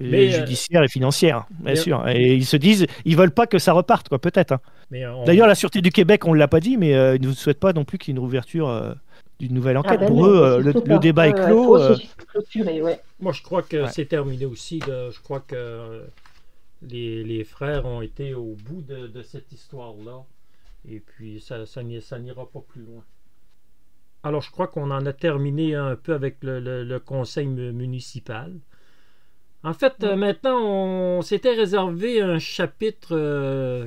Mais judiciaires et financières, bien sûr. Et ils se disent, ils veulent pas que ça reparte, quoi, peut-être. D'ailleurs, la Sûreté du Québec, on ne l'a pas dit, mais ils ne souhaitent pas non plus qu'il y ait une ouverture d'une nouvelle enquête. Pour eux, le débat est clos. Moi, je crois que c'est terminé aussi. Je crois que les frères ont été au bout de cette histoire-là. Et puis, ça n'ira pas plus loin. Alors, je crois qu'on en a terminé un peu avec le conseil municipal. En fait, maintenant, on s'était réservé un chapitre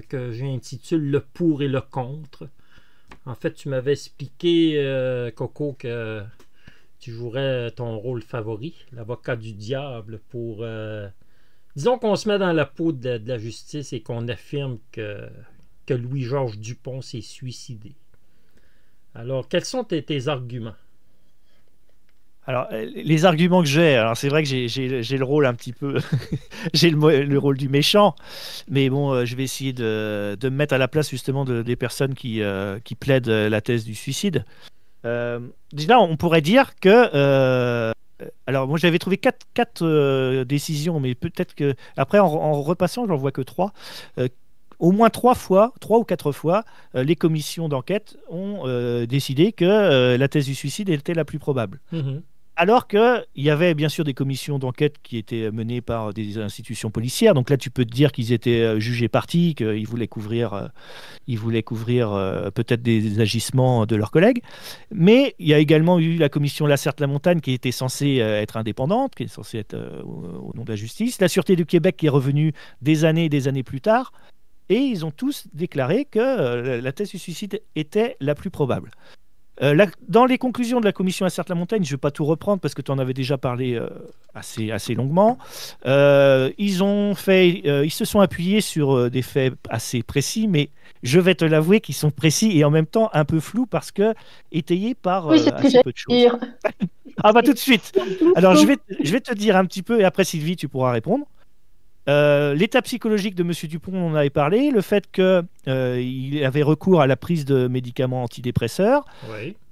que j'intitule « Le pour et le contre ». En fait, tu m'avais expliqué, Coco, que tu jouerais ton rôle favori, l'avocat du diable, pour... disons qu'on se met dans la peau de la justice et qu'on affirme que Louis-Georges Dupont s'est suicidé. Alors, quels sont tes arguments? Alors, les arguments que j'ai, alors c'est vrai que j'ai le rôle un petit peu, j'ai le rôle du méchant, mais bon, je vais essayer de me mettre à la place justement des personnes qui plaident la thèse du suicide. Déjà, on pourrait dire que, alors moi j'avais trouvé quatre décisions, mais peut-être que après en repassant, j'en vois que 3. Au moins 3 ou 4 fois, les commissions d'enquête ont décidé que la thèse du suicide était la plus probable. Alors qu'il y avait bien sûr des commissions d'enquête qui étaient menées par des institutions policières. Donc là, tu peux te dire qu'ils étaient jugés partis, qu'ils voulaient couvrir, peut-être des agissements de leurs collègues. Mais il y a également eu la commission Lacerte-la-Montagne qui était censée être indépendante, qui est censée être au nom de la justice. La Sûreté du Québec qui est revenue des années plus tard. Et ils ont tous déclaré que la thèse du suicide était la plus probable. Dans les conclusions de la commission Lacerte-la-Montagne, je ne vais pas tout reprendre parce que tu en avais déjà parlé assez longuement. Ils se sont appuyés sur des faits assez précis, mais je vais te l'avouer qu'ils sont précis et en même temps un peu flous parce que étayés par assez peu de choses. Ah bah tout de suite. Alors je vais te dire un petit peu et après Sylvie tu pourras répondre. L'état psychologique de M. Dupont, on en avait parlé, le fait qu'il avait recours à la prise de médicaments antidépresseurs,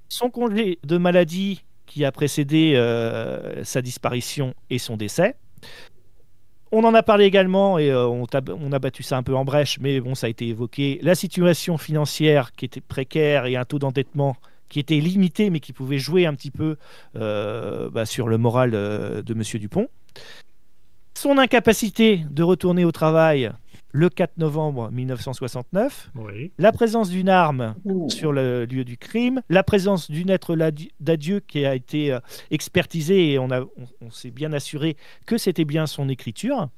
son congé de maladie qui a précédé sa disparition et son décès. On en a parlé également et on a battu ça un peu en brèche, mais bon, ça a été évoqué. La situation financière qui était précaire et un taux d'endettement qui était limité, mais qui pouvait jouer un petit peu sur le moral de M. Dupont. Son incapacité de retourner au travail le 4 novembre 1969, Oui. la présence d'une arme Ouh. sur le lieu du crime, la présence d'une lettre d'adieu qui a été expertisée et on s'est bien assuré que c'était bien son écriture.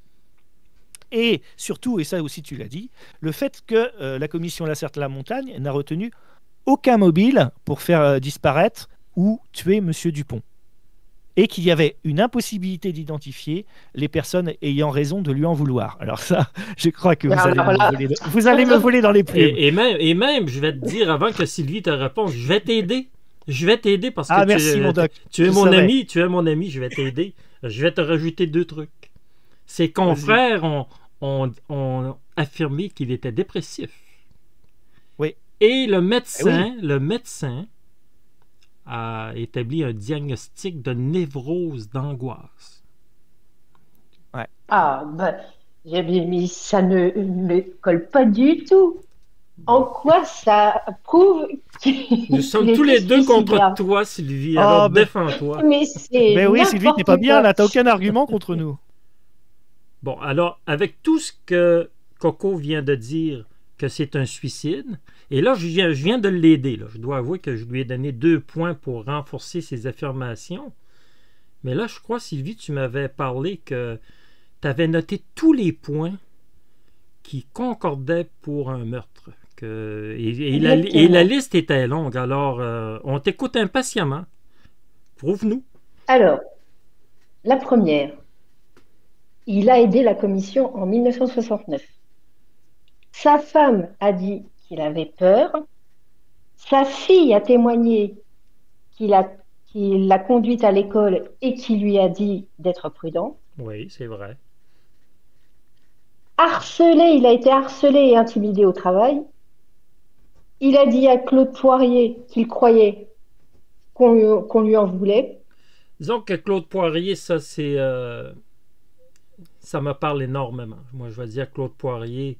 Et surtout, et ça aussi tu l'as dit, le fait que la commission Lacerte-Lamontagne n'a retenu aucun mobile pour faire disparaître ou tuer Monsieur Dupont. Et qu'il y avait une impossibilité d'identifier les personnes ayant raison de lui en vouloir. Alors ça, je crois que vous allez me voler dans les plumes. Et même, je vais te dire, avant que Sylvie te réponde, je vais t'aider. Je vais t'aider parce que merci, mon doc. tu es mon ami, je vais t'aider. Je vais te rajouter 2 trucs. Ses confrères ont affirmé qu'il était dépressif. Oui. Et le médecin a établi un diagnostic de névrose d'angoisse. Ah, ben, j'ai bien mis, ça ne colle pas du tout. En quoi ça prouve Nous sommes tous les deux contre toi, Sylvie, alors défends-toi. Mais oui, Sylvie, t'es pas bien, là, t'as aucun argument contre nous. Bon, alors, avec tout ce que Coco vient de dire, que c'est un suicide, et là, je viens de l'aider. Je dois avouer que je lui ai donné 2 points pour renforcer ses affirmations. Mais là, je crois, Sylvie, tu m'avais parlé que tu avais noté tous les points qui concordaient pour un meurtre. Et la liste était longue. Alors, on t'écoute impatiemment. Prouve-nous. Alors, la première, il a aidé la commission en 1969. Sa femme a dit qu'il avait peur. Sa fille a témoigné qu'il l'a conduite à l'école et qu'il lui a dit d'être prudent. Oui, c'est vrai. Il a été harcelé et intimidé au travail. Il a dit à Claude Poirier qu'il croyait qu'on lui en voulait. Disons que Claude Poirier, ça me parle énormément. Moi, je vais dire Claude Poirier,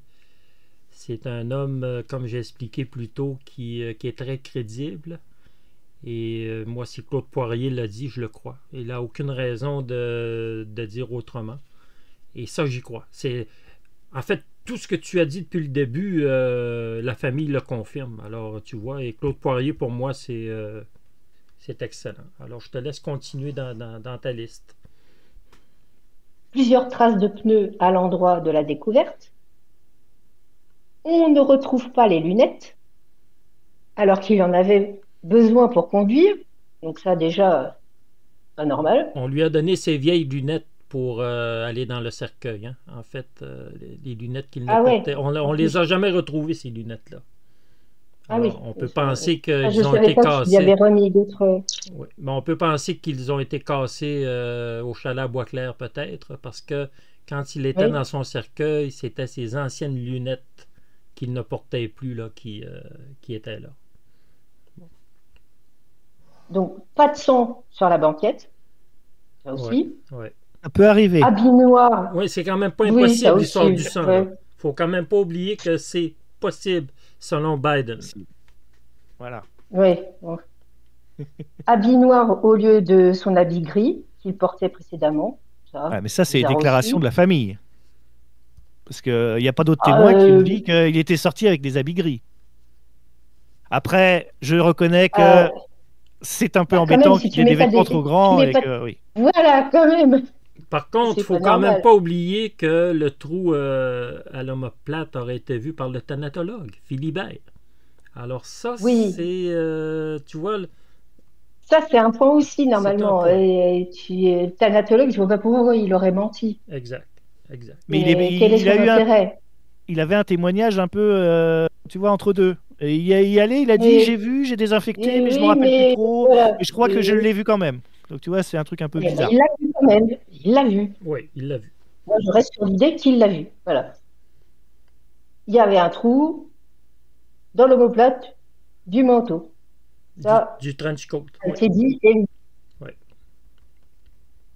c'est un homme, comme j'ai expliqué plus tôt, qui est très crédible. Et moi, si Claude Poirier l'a dit, je le crois. Il n'a aucune raison de dire autrement. Et ça, j'y crois. En fait, tout ce que tu as dit depuis le début, la famille le confirme. Alors, tu vois, et Claude Poirier, pour moi, c'est excellent. Alors, je te laisse continuer dans ta liste. Plusieurs traces de pneus à l'endroit de la découverte. On ne retrouve pas les lunettes, alors qu'il en avait besoin pour conduire. Donc ça, déjà, pas normal. On lui a donné ses vieilles lunettes pour aller dans le cercueil. Hein. En fait, les lunettes qu'il ne portait. On les a jamais retrouvées, ces lunettes-là. Alors, on peut penser qu'ils ont été cassés. Il y avait remis d'autres. Oui, mais on peut penser qu'ils ont été cassés au chalet à Boisclair, peut-être, parce que quand il était dans son cercueil, c'était ses anciennes lunettes qu'il ne portait plus là, qui étaient là. Bon. Donc, pas de sang sur la banquette. Ça aussi. Ouais. Ça peut arriver. Habit noir. Oui, c'est quand même pas impossible l'histoire du sang. Il ne faut quand même pas oublier que c'est possible selon Biden. Voilà. Oui. Bon. Habit noir au lieu de son habit gris qu'il portait précédemment. Mais ça, c'est déclaration de la famille. Parce qu'il n'y a pas d'autres témoins qui nous disent qu'il était sorti avec des habits gris. Après, je reconnais que c'est un peu embêtant qu'il ait des vêtements trop grands. Oui. Voilà, quand même. Par contre, il ne faut quand même pas oublier que le trou à l'omoplate aurait été vu par le thanatologue, Philibert. Alors ça, c'est... tu vois... Ça, c'est un point aussi, normalement. Thanatologue, je ne vois pas pourquoi il aurait menti. Exact. Mais quel est son intérêt? Il avait un témoignage un peu, tu vois, entre deux. Et il allait, il a dit, j'ai désinfecté, mais je ne me rappelle plus trop. Voilà. Et je crois que je l'ai vu quand même. Donc, tu vois, c'est un truc un peu bizarre. Il l'a vu quand même. Il l'a vu. Oui, il l'a vu. Moi, je reste sur l'idée qu'il l'a vu. Voilà. Il y avait un trou dans l'omoplate du manteau. Ça, du trench coat. C'est dit.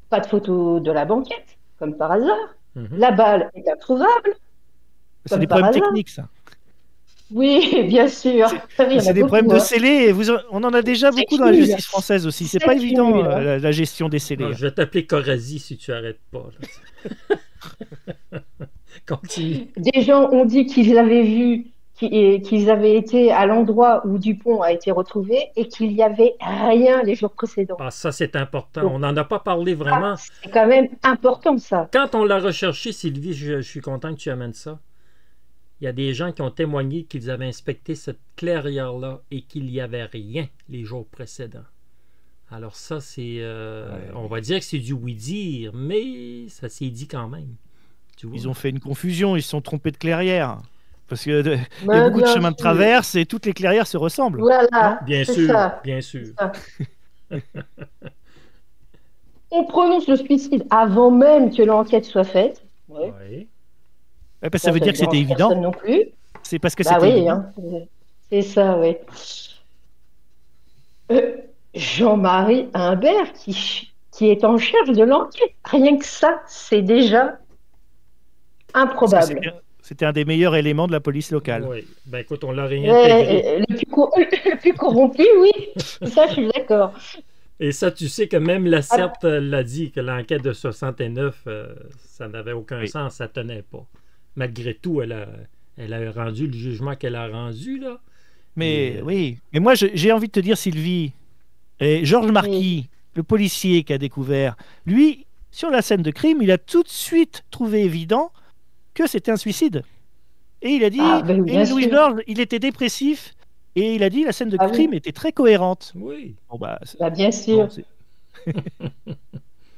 Pas de photo de la banquette, comme par hasard. La balle est introuvable. C'est des problèmes techniques, ça. Oui, bien sûr. C'est des problèmes de scellés. On en a déjà beaucoup dans la justice française aussi. C'est pas évident, la gestion des scellés. Je vais t'appeler Corazie si tu arrêtes pas. Continue. Des gens ont dit qu'ils avaient vu, qu'ils avaient été à l'endroit où Dupont a été retrouvé et qu'il n'y avait rien les jours précédents. Ah, ça, c'est important. Donc, On n'en a pas parlé ah, vraiment. c'est quand même important, ça. Quand on l'a recherché, Sylvie, je suis content que tu amènes ça. Il y a des gens qui ont témoigné qu'ils avaient inspecté cette clairière-là et qu'il n'y avait rien les jours précédents. Alors ça, c'est... on va dire que c'est du oui-dire, mais ça s'est dit quand même. Tu vois? Ils ont fait une confusion, ils se sont trompés de clairière. Parce qu'il y a Mais beaucoup de bien chemins de sûr. traverse et toutes les clairières se ressemblent. Voilà, Bien c'est sûr, ça. bien sûr. ça. On prononce le suicide avant même que l'enquête soit faite. Ouais. Oui. Ouais, parce que ça veut dire que c'était dérange évident. personne non plus. C'est parce que Bah c'était oui, évident. hein, c'est ça, oui. Jean-Marie Imbert qui est en charge de l'enquête. Rien que ça, c'est déjà Parce que improbable. c'était un des meilleurs éléments de la police locale. Oui. Ben écoute, on l'a réintégré. Le plus corrompu, oui. Ça, je suis d'accord. Et ça, tu sais que même la Ah, CERT l'a dit, que l'enquête de 69, ça n'avait aucun Oui. sens, ça tenait pas. Malgré tout, elle a rendu le jugement qu'elle a rendu, là. Mais Et, oui. Mais moi, j'ai envie de te dire, Sylvie, et Georges oui. Marquis, le policier qui a découvert, lui, sur la scène de crime, il a tout de suite trouvé évident que c'était un suicide. Et il a dit, Ah, ben oui, et bien sûr. Louis-Georges, il était dépressif, et il a dit la scène de Ah oui. crime était très cohérente. oui. Bon, bah, Bah, bien bon, sûr.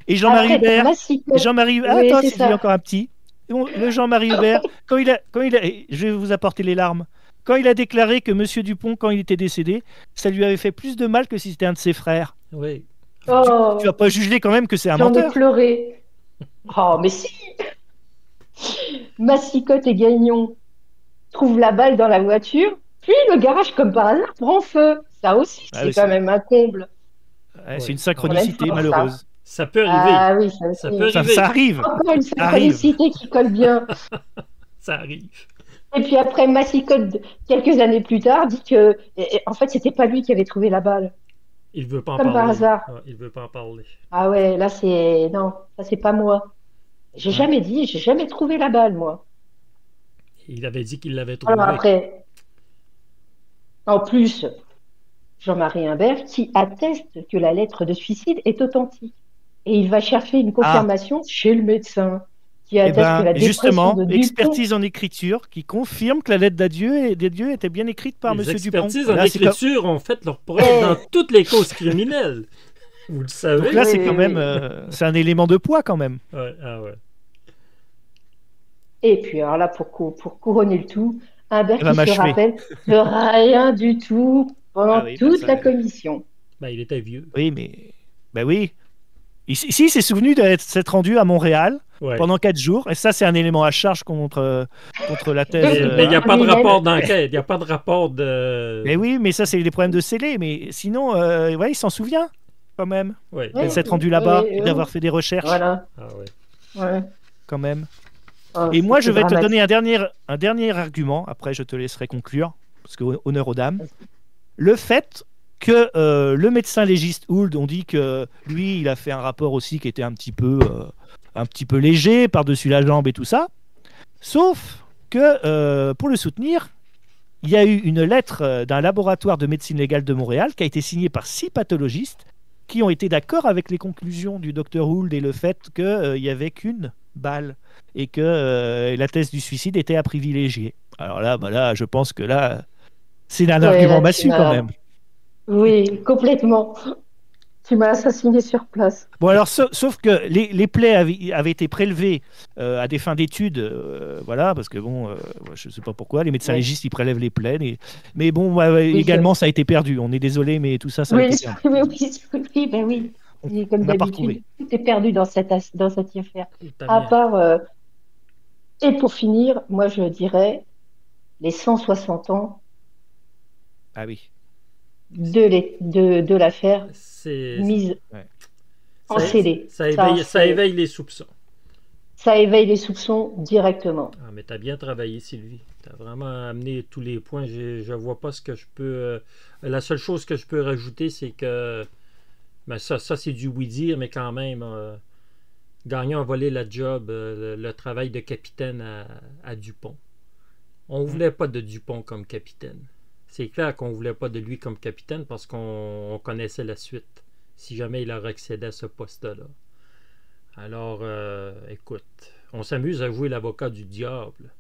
et Jean-Marie Après, t'as Hubert, Massicotte. Jean-Marie, ah, Oui, attends, c'est Sylvie, ça. encore un petit. Bon, le Jean-Marie Hubert, je vais vous apporter les larmes. Quand il a déclaré que Monsieur Dupont, quand il était décédé, ça lui avait fait plus de mal que si c'était un de ses frères. Oui. Tu vas Oh, pas juger quand même que c'est un j'en ai menteur. pleuré. Oh, mais si! Massicotte et Gagnon trouvent la balle dans la voiture, puis le garage, comme par hasard, prend feu. Ça aussi, Ah c'est oui, quand même un comble. Ouais, c'est Oui. une On aime synchronicité fort ça. malheureuse. Ça peut arriver. Ah oui, ça Ça aussi. peut Ça arriver. arrive. Encore une Ça arrive. synchronicité qui colle bien. Ça arrive. Et puis après, Massicotte, quelques années plus tard, dit que, en fait, c'était pas lui qui avait trouvé la balle, Il veut pas en comme par parler. hasard. Ouais, il veut pas en parler. Ah ouais, là c'est, non, ça c'est pas moi. Ouais. J'ai jamais trouvé la balle, moi. Il avait dit qu'il l'avait Alors trouvé. après, en plus, Jean-Marie Imbert qui atteste que la lettre de suicide est authentique. Et il va chercher une Ah, confirmation chez le médecin qui et atteste que ben la dépression justement, de Dupont. expertise en écriture qui confirme que la lettre des dieux était bien écrite par Les Monsieur Dupont. expertises en Là, c'est comme- écriture ont fait leur preuve dans toutes les causes criminelles. Vous le Donc savez? là, Oui, c'est oui, quand même, oui. c'est un élément de poids quand même. Ouais, ah ouais. Et puis alors là, pour couronner le tout, Imbert Elle va qui se m'achever. rappelle de rien du tout pendant Ah oui, bah toute ça, la commission. Ben, il était vieux. oui, mais ben oui. Ici, il s'est souvenu s'être rendu à Montréal Ouais. pendant 4 jours, et ça, c'est un élément à charge contre la thèse. Mais il n'y a pas de Lui-même. rapport d'enquête. Il n'y a pas de rapport de. Mais oui, mais ça, c'est des problèmes de scellé. Mais sinon, ouais, il s'en souvient quand même Ouais. Ouais. de s'être rendu là-bas Oui, et d'avoir fait des recherches Voilà. Ah ouais. Ouais. quand même. Oh, Et moi, c'est je vais te dramatique. donner un dernier argument. Après, je te laisserai conclure, parce que honneur aux dames. Le fait que le médecin légiste Hould, on dit que lui, il a fait un rapport aussi qui était un petit peu léger, par-dessus la jambe et tout ça. Sauf que pour le soutenir, il y a eu une lettre d'un laboratoire de médecine légale de Montréal qui a été signée par 6 pathologistes qui ont été d'accord avec les conclusions du docteur Hould et le fait qu'il n'y avait qu'une balle et que la thèse du suicide était à privilégier. Alors là, bah là, je pense que là, c'est un Ouais, argument là, tu massu quand m'as- même. Oui, complètement. Tu m'as assassiné sur place. Bon, alors, sauf que les plaies avaient été prélevées à des fins d'études, voilà, parce que bon, je ne sais pas pourquoi, les médecins Oui. légistes, ils prélèvent les plaies, mais bon, ouais, Oui, également, ça a été perdu. On est désolé, mais tout ça, ça a Oui, été perdu. oui, ben oui. Et comme On n'a pas d'habitude, retrouvé. tout est perdu dans cette affaire. T'as À bien. part, et pour finir, moi je dirais les 160 ans Ah oui. de l'affaire C'est. mise Ouais. en Ça, scellé. ça éveille, ça c'est- éveille les soupçons. ça éveille les soupçons directement. Ah, mais t'as bien travaillé, Sylvie. T'as vraiment amené tous les points. Je vois pas ce que je peux. La seule chose que je peux rajouter, c'est que. Ben ça c'est du oui-dire, mais quand même. Gagnon a volé la job, le travail de capitaine à Dupont. On ne voulait pas de Dupont comme capitaine. C'est clair qu'on ne voulait pas de lui comme capitaine parce qu'on connaissait la suite, si jamais il aurait accédé à ce poste-là. Alors, écoute, on s'amuse à jouer l'avocat du diable.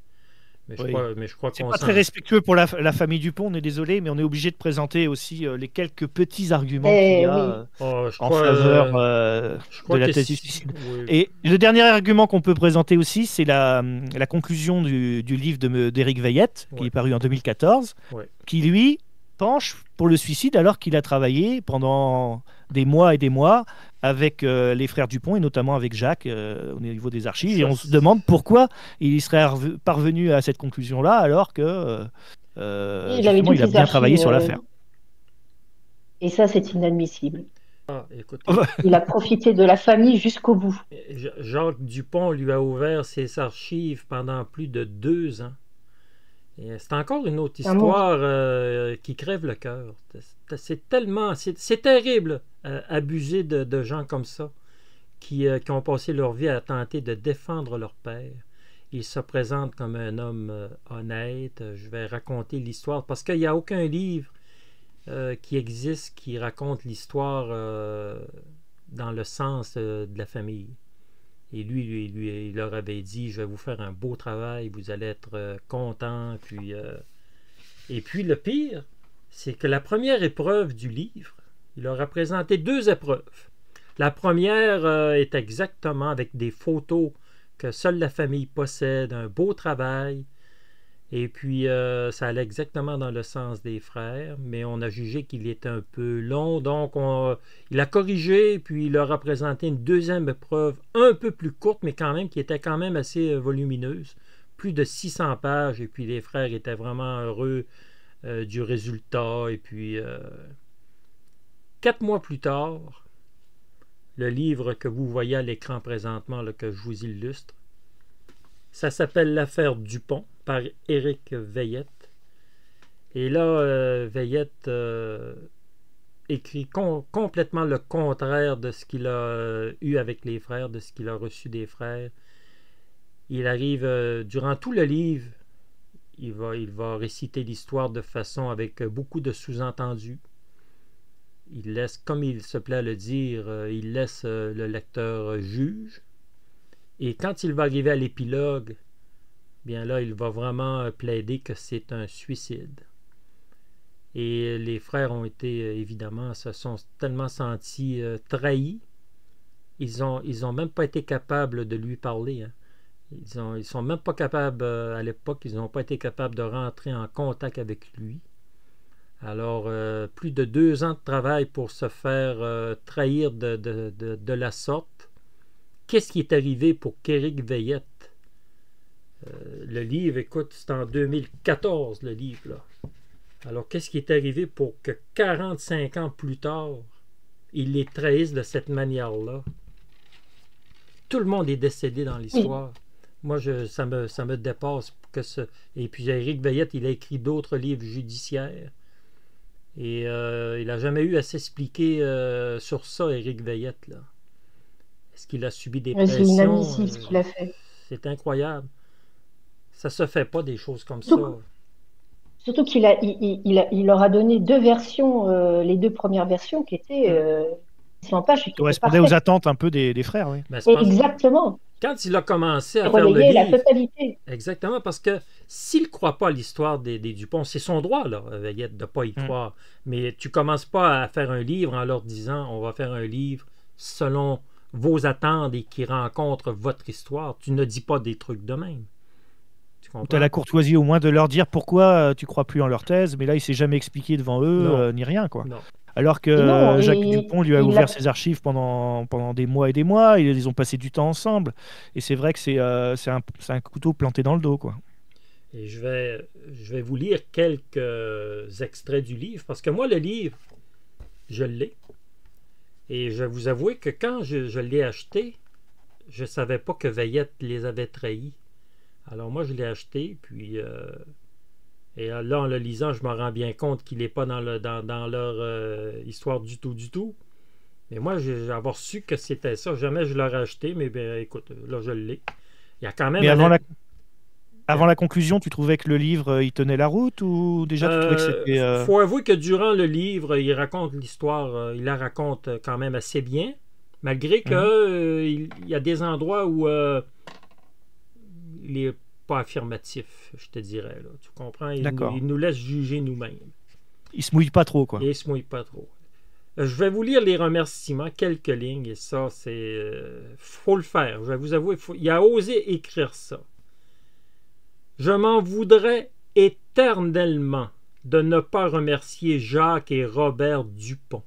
Mais Oui. je crois C'est qu'on pas très respectueux pour la famille Dupont, on est désolé, mais on est obligé de présenter aussi les quelques petits arguments qu'il y a oui. je en crois, faveur je de crois la que thèse du suicide. oui. Et le dernier argument qu'on peut présenter aussi, c'est la conclusion du livre d'Éric Veillette, qui Ouais. est paru en 2014, Ouais. qui lui penche pour le suicide alors qu'il a travaillé pendant des mois et des mois avec les frères Dupont et notamment avec Jacques au niveau des archives. Et on se demande pourquoi il serait parvenu à cette conclusion-là alors que Il avait justement toutes il a les bien travaillé archives, sur l'affaire. et ça, c'est inadmissible. Écoute, Il a profité de la famille jusqu'au bout. Jacques Dupont lui a ouvert ses archives pendant plus de 2 ans. Et c'est encore une autre Un monstre. histoire qui crève le cœur. C'est tellement, c'est terrible abuser de gens comme ça qui ont passé leur vie à tenter de défendre leur père. Il se présente comme un homme honnête. Je vais raconter l'histoire parce qu'il n'y a aucun livre qui existe qui raconte l'histoire dans le sens de la famille. Et lui, il leur avait dit, je vais vous faire un beau travail, vous allez être contents. Et puis le pire, c'est que la première épreuve du livre, il leur a présenté 2 épreuves. La première est exactement avec des photos que seule la famille possède, un beau travail. Et puis, ça allait exactement dans le sens des frères, mais on a jugé qu'il était un peu long, donc il a corrigé, puis il leur a présenté une deuxième épreuve un peu plus courte, mais quand même qui était quand même assez volumineuse, plus de 600 pages, et puis les frères étaient vraiment heureux du résultat. Et puis, 4 mois plus tard, le livre que vous voyez à l'écran présentement, là, que je vous illustre, ça s'appelle L'affaire Dupont par Éric Veillette. Et là, Veillette écrit complètement le contraire de ce qu'il a eu avec les frères, de ce qu'il a reçu des frères. Il arrive, durant tout le livre, il va réciter l'histoire de façon avec beaucoup de sous-entendus. Il laisse, comme il se plaît à le dire, il laisse le lecteur juge. Et quand il va arriver à l'épilogue, bien là, il va vraiment plaider que c'est un suicide. Et les frères ont été, évidemment, se sont tellement sentis trahis. Ils ont même pas été capables de lui parler. Hein. Ils sont même pas capables, à l'époque, ils n'ont pas été capables de rentrer en contact avec lui. Alors, plus de 2 ans de travail pour se faire trahir de la sorte. Qu'est-ce qui est arrivé pour qu'Éric Veillette? Le livre, écoute, c'est en 2014, le livre, là. Alors, qu'est-ce qui est arrivé pour que 45 ans plus tard, il les trahisse de cette manière-là? Tout le monde est décédé dans l'histoire. Oui. Moi, ça me dépasse. Et puis, Éric Veillette, il a écrit d'autres livres judiciaires. Et il n'a jamais eu à s'expliquer sur ça, Éric Veillette, là. Est-ce qu'il a subi des pressions? C'est inadmissible ce qu'il a fait. C'est incroyable. Ça se fait pas des choses comme ça. Surtout qu'il il leur a donné 2 versions, les 2 premières versions qui étaient 100 pages. Qui correspondaient aux attentes un peu des frères, oui. Ben, exactement. Quand il a commencé à faire le livre, la totalité. Exactement, parce que s'il ne croit pas à l'histoire des Dupont, c'est son droit, là, Veillette, de ne pas y croire. Mais tu ne commences pas à faire un livre en leur disant on va faire un livre selon vos attentes et qui rencontrent votre histoire. Tu ne dis pas des trucs de même. Tu as la courtoisie au moins de leur dire pourquoi tu ne crois plus en leur thèse, mais là, il ne s'est jamais expliqué devant eux, ni rien, quoi. Non. Alors que Jacques Dupont lui a ouvert ses archives pendant des mois et des mois, ils ont passé du temps ensemble, et c'est vrai que c'est un couteau planté dans le dos, quoi. Et je vais vous lire quelques extraits du livre, parce que moi, le livre, je l'ai. Et je vais vous avouer que quand je l'ai acheté, je ne savais pas que Veillette les avait trahis. Alors moi, je l'ai acheté, puis... et là, en le lisant, je me rends bien compte qu'il n'est pas dans leur histoire du tout. Mais moi, j'ai avoir su que c'était ça. Jamais je l'aurais acheté, mais ben, écoute, là, je l'ai. Il y a quand même Mais avant la conclusion, tu trouvais que le livre, il tenait la route ou déjà tu trouvais que c'était... Faut avouer que durant le livre, il raconte l'histoire, il la raconte quand même assez bien, malgré que il y a des endroits où il n'est pas affirmatif, je te dirais. Là. Tu comprends? Il nous laisse juger nous-mêmes. Il se mouille pas trop, quoi. Il se mouille pas trop. Je vais vous lire les remerciements, quelques lignes, et ça, c'est... faut le faire, je vais vous avouer. Il a osé écrire ça. Je m'en voudrais éternellement de ne pas remercier Jacques et Robert Dupont.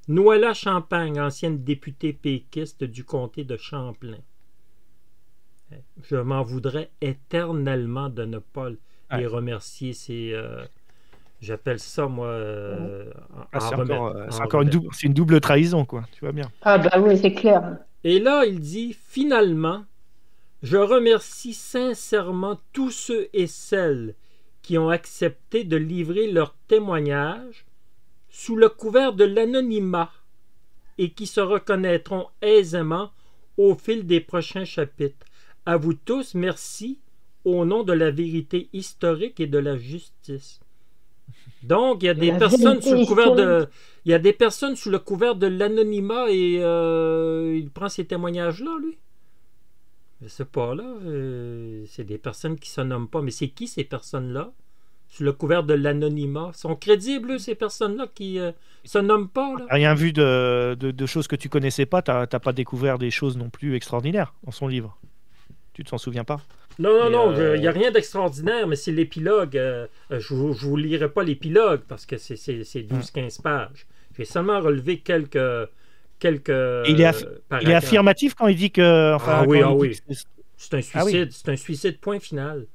Noëlla Champagne, ancienne députée péquiste du comté de Champlain. Je m'en voudrais éternellement de ne pas les remercier. C'est... j'appelle ça, moi... c'est une double trahison, quoi. Tu vois bien. Ah bah oui, c'est clair. Et là, il dit, finalement, je remercie sincèrement tous ceux et celles qui ont accepté de livrer leur témoignage sous le couvert de l'anonymat et qui se reconnaîtront aisément au fil des prochains chapitres. À vous tous, merci au nom de la vérité historique et de la justice. Donc, il y a des personnes sous le couvert de... Il y a des personnes sous le couvert de l'anonymat et il prend ces témoignages-là, lui. Je sais pas, là. C'est des personnes qui se nomment pas. Mais c'est qui, ces personnes-là? Sous le couvert de l'anonymat. Sont crédibles, ces personnes-là, qui se nomment pas, là? Rien vu de choses que tu connaissais pas. T'as pas découvert des choses non plus extraordinaires dans son livre. Tu t'en souviens pas? Non, il n'y a rien d'extraordinaire, mais c'est l'épilogue. Je ne vous lirai pas l'épilogue parce que c'est 12-15 pages. J'ai seulement relevé quelques il est affirmatif quand il dit que... Enfin, oui. C'est un suicide. C'est un suicide, point final.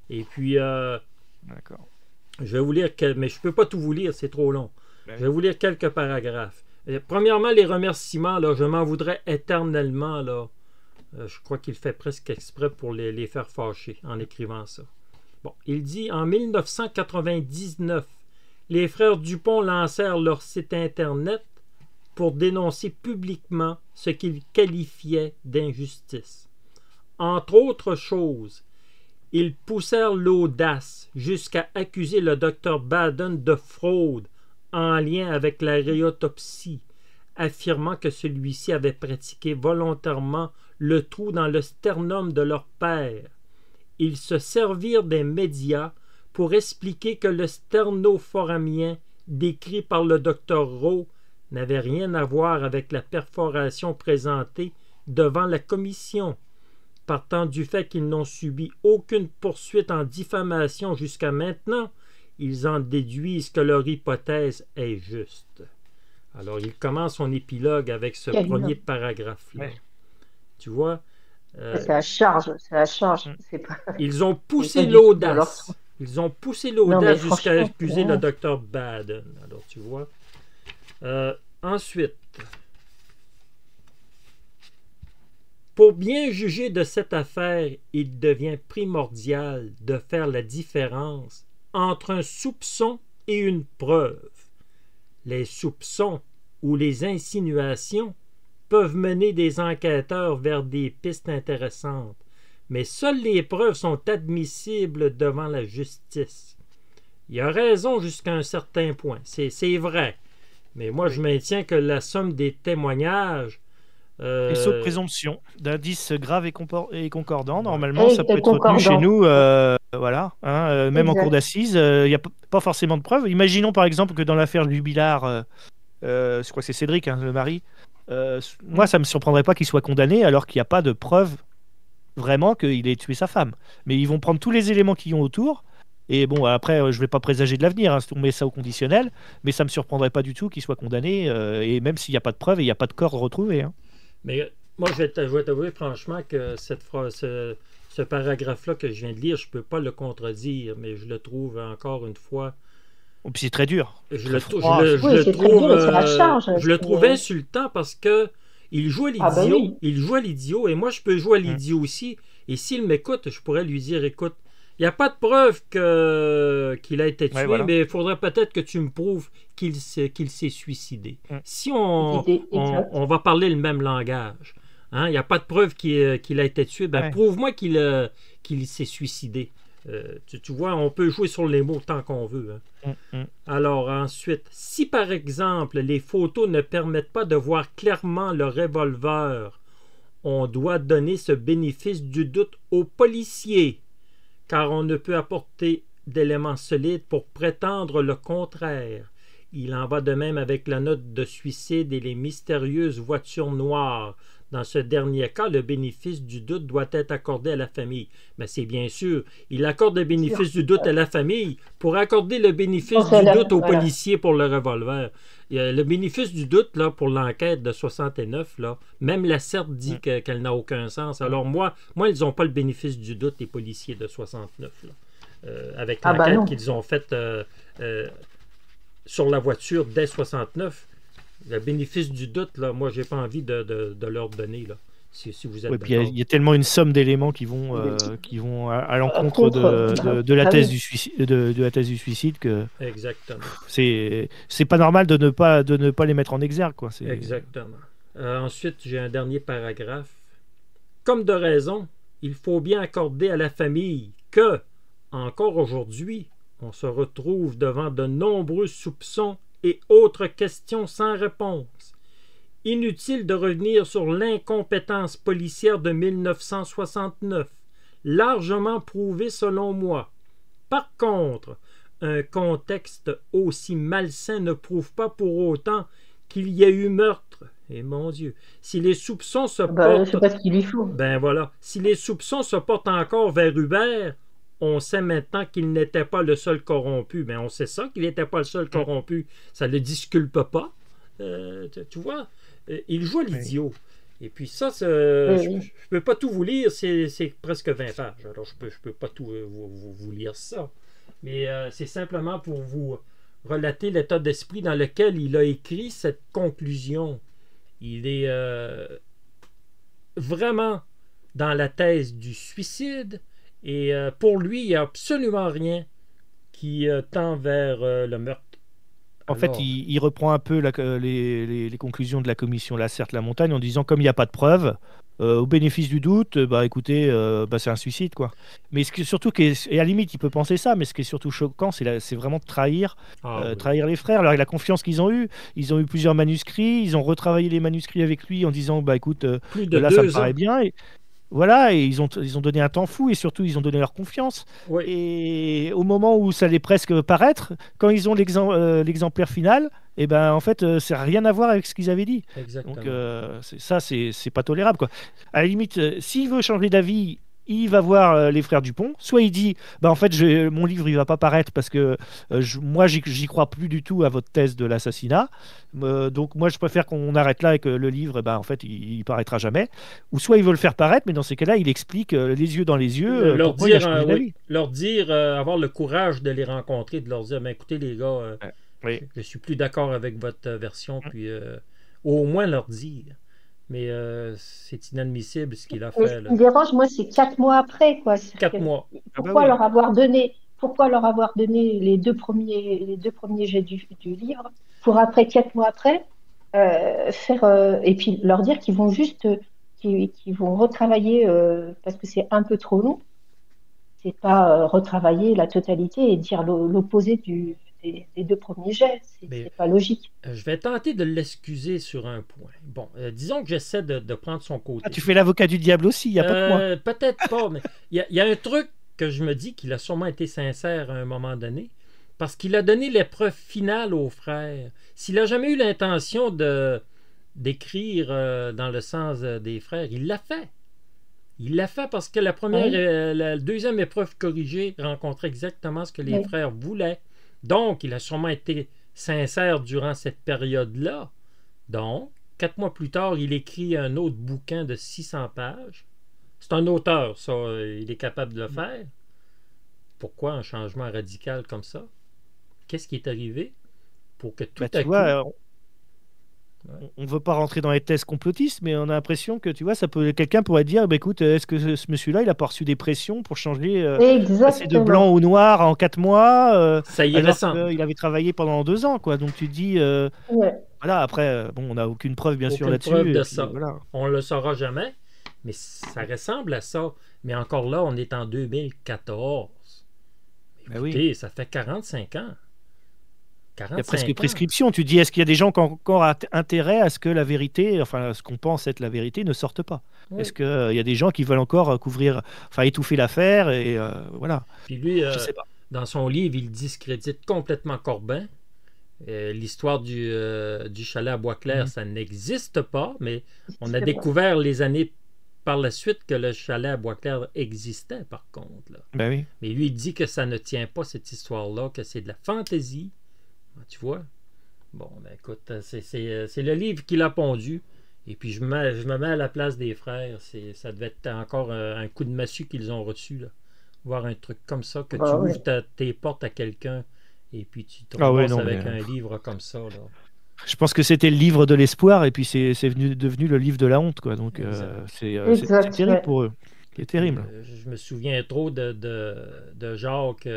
Et puis, d'accord. Je vais vous lire... Mais je ne peux pas tout vous lire, c'est trop long. Je vais vous lire quelques paragraphes. Premièrement, les remerciements, là, je m'en voudrais éternellement, là. Je crois qu'il fait presque exprès pour les faire fâcher en écrivant ça. Bon, il dit, en 1999, les frères Dupont lancèrent leur site Internet pour dénoncer publiquement ce qu'ils qualifiaient d'injustice. Entre autres choses, ils poussèrent l'audace jusqu'à accuser le docteur Baden de fraude en lien avec la réautopsie, affirmant que celui-ci avait pratiqué volontairement le trou dans le sternum de leur père. Ils se servirent des médias pour expliquer que le sternoforamien décrit par le docteur Rowe n'avait rien à voir avec la perforation présentée devant la commission, partant du fait qu'ils n'ont subi aucune poursuite en diffamation jusqu'à maintenant. Ils en déduisent que leur hypothèse est juste. Alors, il commence son épilogue avec ce premier paragraphe-là. Ouais. Tu vois? C'est la charge. C'est pas... Ils ont poussé l'audace. Ils ont poussé l'audace jusqu'à accuser le docteur Baden. Alors, tu vois? Ensuite, pour bien juger de cette affaire, il devient primordial de faire la différence entre un soupçon et une preuve. Les soupçons ou les insinuations peuvent mener des enquêteurs vers des pistes intéressantes, mais seules les preuves sont admissibles devant la justice. Il a raison jusqu'à un certain point, c'est vrai, mais moi je maintiens que la somme des témoignages... Et sauf présomption d'indices graves et concordants, normalement ça peut être retenu chez nous, voilà, hein, même en cour d'assises, il n'y a pas forcément de preuves. Imaginons par exemple que dans l'affaire Jubilard, je crois que c'est Cédric, hein, le mari, moi ça ne me surprendrait pas qu'il soit condamné alors qu'il n'y a pas de preuve vraiment qu'il ait tué sa femme. Mais ils vont prendre tous les éléments qui ont autour, et bon après je ne vais pas présager de l'avenir, hein, on met ça au conditionnel, mais ça ne me surprendrait pas du tout qu'il soit condamné, et même s'il n'y a pas de preuve et il n'y a pas de corps retrouvé. Hein. Mais moi je vais t'avouer franchement que cette phrase, ce paragraphe-là que je viens de lire, je ne peux pas le contredire, mais je le trouve encore une fois... Oh, puis c'est très dur. Je le trouve insultant parce que il joue à l'idiot. Il joue à l'idiot et moi je peux jouer à l'idiot aussi. Et s'il m'écoute, je pourrais lui dire, écoute, Il n'y a pas de preuve qu'il a été tué, Ouais, voilà. mais il faudrait peut-être que tu me prouves qu'il s'est suicidé. Si Exact. on va parler le même langage, hein, il n'y a pas de preuve qu'il a été tué, ben Ouais. prouve-moi qu'il s'est suicidé. Tu vois, on peut jouer sur les mots tant qu'on veut. Hein. Alors ensuite, si par exemple les photos ne permettent pas de voir clairement le revolver, on doit donner ce bénéfice du doute aux policiers, car on ne peut apporter d'éléments solides pour prétendre le contraire. Il en va de même avec la note de suicide et les mystérieuses voitures noires. Dans ce dernier cas, le bénéfice du doute doit être accordé à la famille. Mais c'est bien sûr, il accorde le bénéfice du doute à la famille pour accorder le bénéfice du doute aux policiers pour le revolver. Le bénéfice du doute là, pour l'enquête de 69, là, même la CERT dit qu'elle n'a aucun sens. Alors moi ils n'ont pas le bénéfice du doute, les policiers de 69, là, avec l'enquête qu'ils ont faite sur la voiture dès 69. Le bénéfice du doute, là, moi, j'ai pas envie de leur donner, là, si vous êtes d'accord. Il y a tellement une somme d'éléments qui vont à l'encontre de la thèse du suicide, de la thèse du suicide que exactement. C'est pas normal de ne pas les mettre en exergue, quoi. Exactement. Ensuite, j'ai un dernier paragraphe. Comme de raison, il faut bien accorder à la famille que, encore aujourd'hui, on se retrouve devant de nombreux soupçons et autres questions sans réponse. Inutile de revenir sur l'incompétence policière de 1969, largement prouvée selon moi. Par contre, un contexte aussi malsain ne prouve pas pour autant qu'il y a eu meurtre. Et mon Dieu, si les soupçons se portent... Je sais pas ce qu'il lui faut. Ben voilà, si les soupçons se portent encore vers Hubert, on sait maintenant qu'il n'était pas le seul corrompu. Mais on sait ça, qu'il n'était pas le seul corrompu. Ça ne le disculpe pas. Tu vois, il joue à l'idiot. Et puis ça, je ne peux pas tout vous lire, c'est presque 20 pages. Alors je peux pas tout vous lire ça. Mais c'est simplement pour vous relater l'état d'esprit dans lequel il a écrit cette conclusion. Il est vraiment dans la thèse du suicide. Et pour lui, il n'y a absolument rien qui tend vers le meurtre. En fait, il reprend un peu les conclusions de la commission Lacerte-Lamontagne en disant comme il n'y a pas de preuves, au bénéfice du doute, écoutez, c'est un suicide, quoi. Mais surtout, et à la limite, il peut penser ça, mais ce qui est surtout choquant, c'est vraiment de trahir les frères. Alors, la confiance qu'ils ont eue, ils ont eu plusieurs manuscrits, ils ont retravaillé les manuscrits avec lui en disant, écoute, là, ça me paraît bien. Voilà, et ils ont donné un temps fou et surtout ils ont donné leur confiance. Oui. Et au moment où ça allait presque paraître, quand ils ont l'exemplaire final, en fait, ça n'a rien à voir avec ce qu'ils avaient dit. Exactement. Donc c'est pas tolérable, quoi. À la limite, s'il veut changer d'avis, il va voir les frères Dupont. Soit il dit, en fait, mon livre il va pas paraître parce que moi j'y crois plus du tout à votre thèse de l'assassinat. Donc moi je préfère qu'on arrête là et que le livre, en fait, il paraîtra jamais. Ou soit il veut le faire paraître, mais dans ces cas-là, il explique les yeux dans les yeux. Leur dire, avoir le courage de les rencontrer, de leur dire, écoutez les gars, je suis plus d'accord avec votre version, puis au moins leur dire. Mais c'est inadmissible ce qu'il a fait. Ce qui me dérange, moi, c'est 4 mois après, quoi. 4 mois. Pourquoi leur avoir donné les deux premiers jets du livre pour après, 4 mois après, et puis leur dire qu'ils vont qu'ils vont retravailler parce que c'est un peu trop long. C'est pas retravailler la totalité et dire l'opposé des deux premiers jets. C'est pas logique. Je vais tenter de l'excuser sur un point. Bon, disons que j'essaie de prendre son côté. Tu fais l'avocat du diable aussi, il n'y a pas que moi. Peut-être pas, mais il y a un truc que je me dis qu'il a sûrement été sincère à un moment donné, parce qu'il a donné l'épreuve finale aux frères. S'il n'a jamais eu l'intention d'écrire dans le sens des frères, il l'a fait. Il l'a fait parce que la deuxième épreuve corrigée rencontrait exactement ce que les frères voulaient. Donc, il a sûrement été sincère durant cette période-là. Donc, 4 mois plus tard, il écrit un autre bouquin de 600 pages. C'est un auteur, ça, il est capable de le faire. Pourquoi un changement radical comme ça? Qu'est-ce qui est arrivé pour que tout à coup... on veut pas rentrer dans les thèses complotistes, mais on a l'impression que, tu vois, quelqu'un pourrait dire, bah, écoute, est-ce que ce monsieur-là, il a pas reçu des pressions pour changer, passer de blanc Exactement. au noir en 4 mois, Ça y alors ressemble. qu'il avait travaillé pendant 2 ans, quoi. Donc tu te dis, Ouais. voilà, après, bon, on n'a aucune preuve, bien sûr, Aucune preuve là-dessus, et de puis ça. voilà. On le saura jamais, mais ça ressemble à ça. Mais encore là, on est en 2014. Bah oui. Écoutez, ça fait 45 ans. Il y a 45 presque ans. prescription. Tu dis, est-ce qu'il y a des gens qui ont encore intérêt à ce que la vérité, enfin, ce qu'on pense être la vérité, ne sorte pas? Oui. Est-ce qu'il y a des gens qui veulent encore couvrir, enfin, étouffer l'affaire, et voilà. Puis lui, Je sais pas. dans son livre, il discrédite complètement Corbin. L'histoire du chalet à Boisclair, ça n'existe pas, mais on a C'est pas. découvert les années par la suite que le chalet à Boisclair existait, par contre. Là. Ben oui. Mais lui, il dit que ça ne tient pas, cette histoire-là, que c'est de la fantaisie. Tu vois? Bon, ben écoute, c'est le livre qu'il a pondu. Et puis je me mets à la place des frères. Ça devait être encore un coup de massue qu'ils ont reçu. Là. Voir un truc comme ça, que tu Ouais. ouvres tes portes à quelqu'un et puis tu te Ah ouais, ramasses non, avec mais un livre comme ça. Là. je pense que c'était le livre de l'espoir, et puis c'est devenu le livre de la honte, quoi. Donc Exact. c'est Exact, terrible ouais. pour eux. C'est terrible. Je me souviens trop de Jacques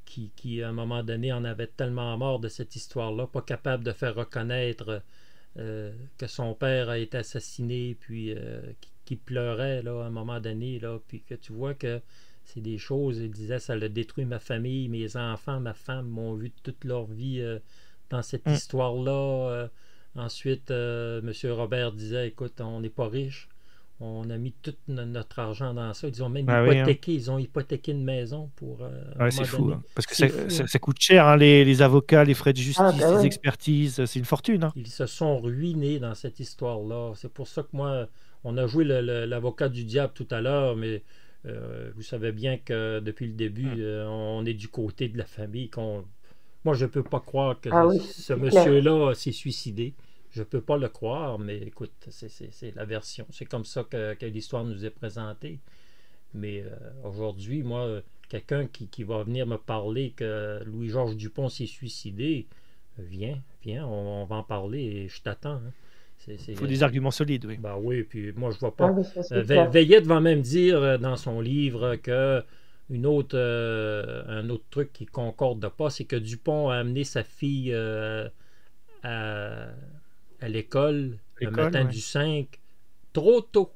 qui, à un moment donné, en avait tellement marre de cette histoire-là, pas capable de faire reconnaître que son père a été assassiné, puis qui pleurait là, à un moment donné, là, puis que tu vois que c'est des choses, il disait, ça a détruit ma famille, mes enfants, ma femme m'ont vu toute leur vie dans cette histoire-là. Ensuite, M. Robert disait, écoute, on n'est pas riche, on a mis tout notre argent dans ça. Ils ont même hypothéqué, ils ont hypothéqué une maison pour Ouais, c'est fou, hein, parce que fou, ça coûte cher, hein, les avocats, les frais de justice, les ouais. expertises, c'est une fortune. Hein. Ils se sont ruinés dans cette histoire-là. C'est pour ça que moi, on a joué l'avocat du diable tout à l'heure, mais vous savez bien que depuis le début, on est du côté de la famille. Moi, je ne peux pas croire que ce monsieur-là s'est suicidé. Je ne peux pas le croire, mais écoute, c'est la version. C'est comme ça que l'histoire nous est présentée. Mais aujourd'hui, moi, quelqu'un qui va venir me parler que Louis-Georges Dupont s'est suicidé, viens, on va en parler et je t'attends. Hein. Il faut des arguments solides, oui. Ben oui, puis moi, je vois pas. Veillette va même dire dans son livre que un autre truc qui concorde pas, c'est que Dupont a amené sa fille à l'école le matin du 5 trop tôt.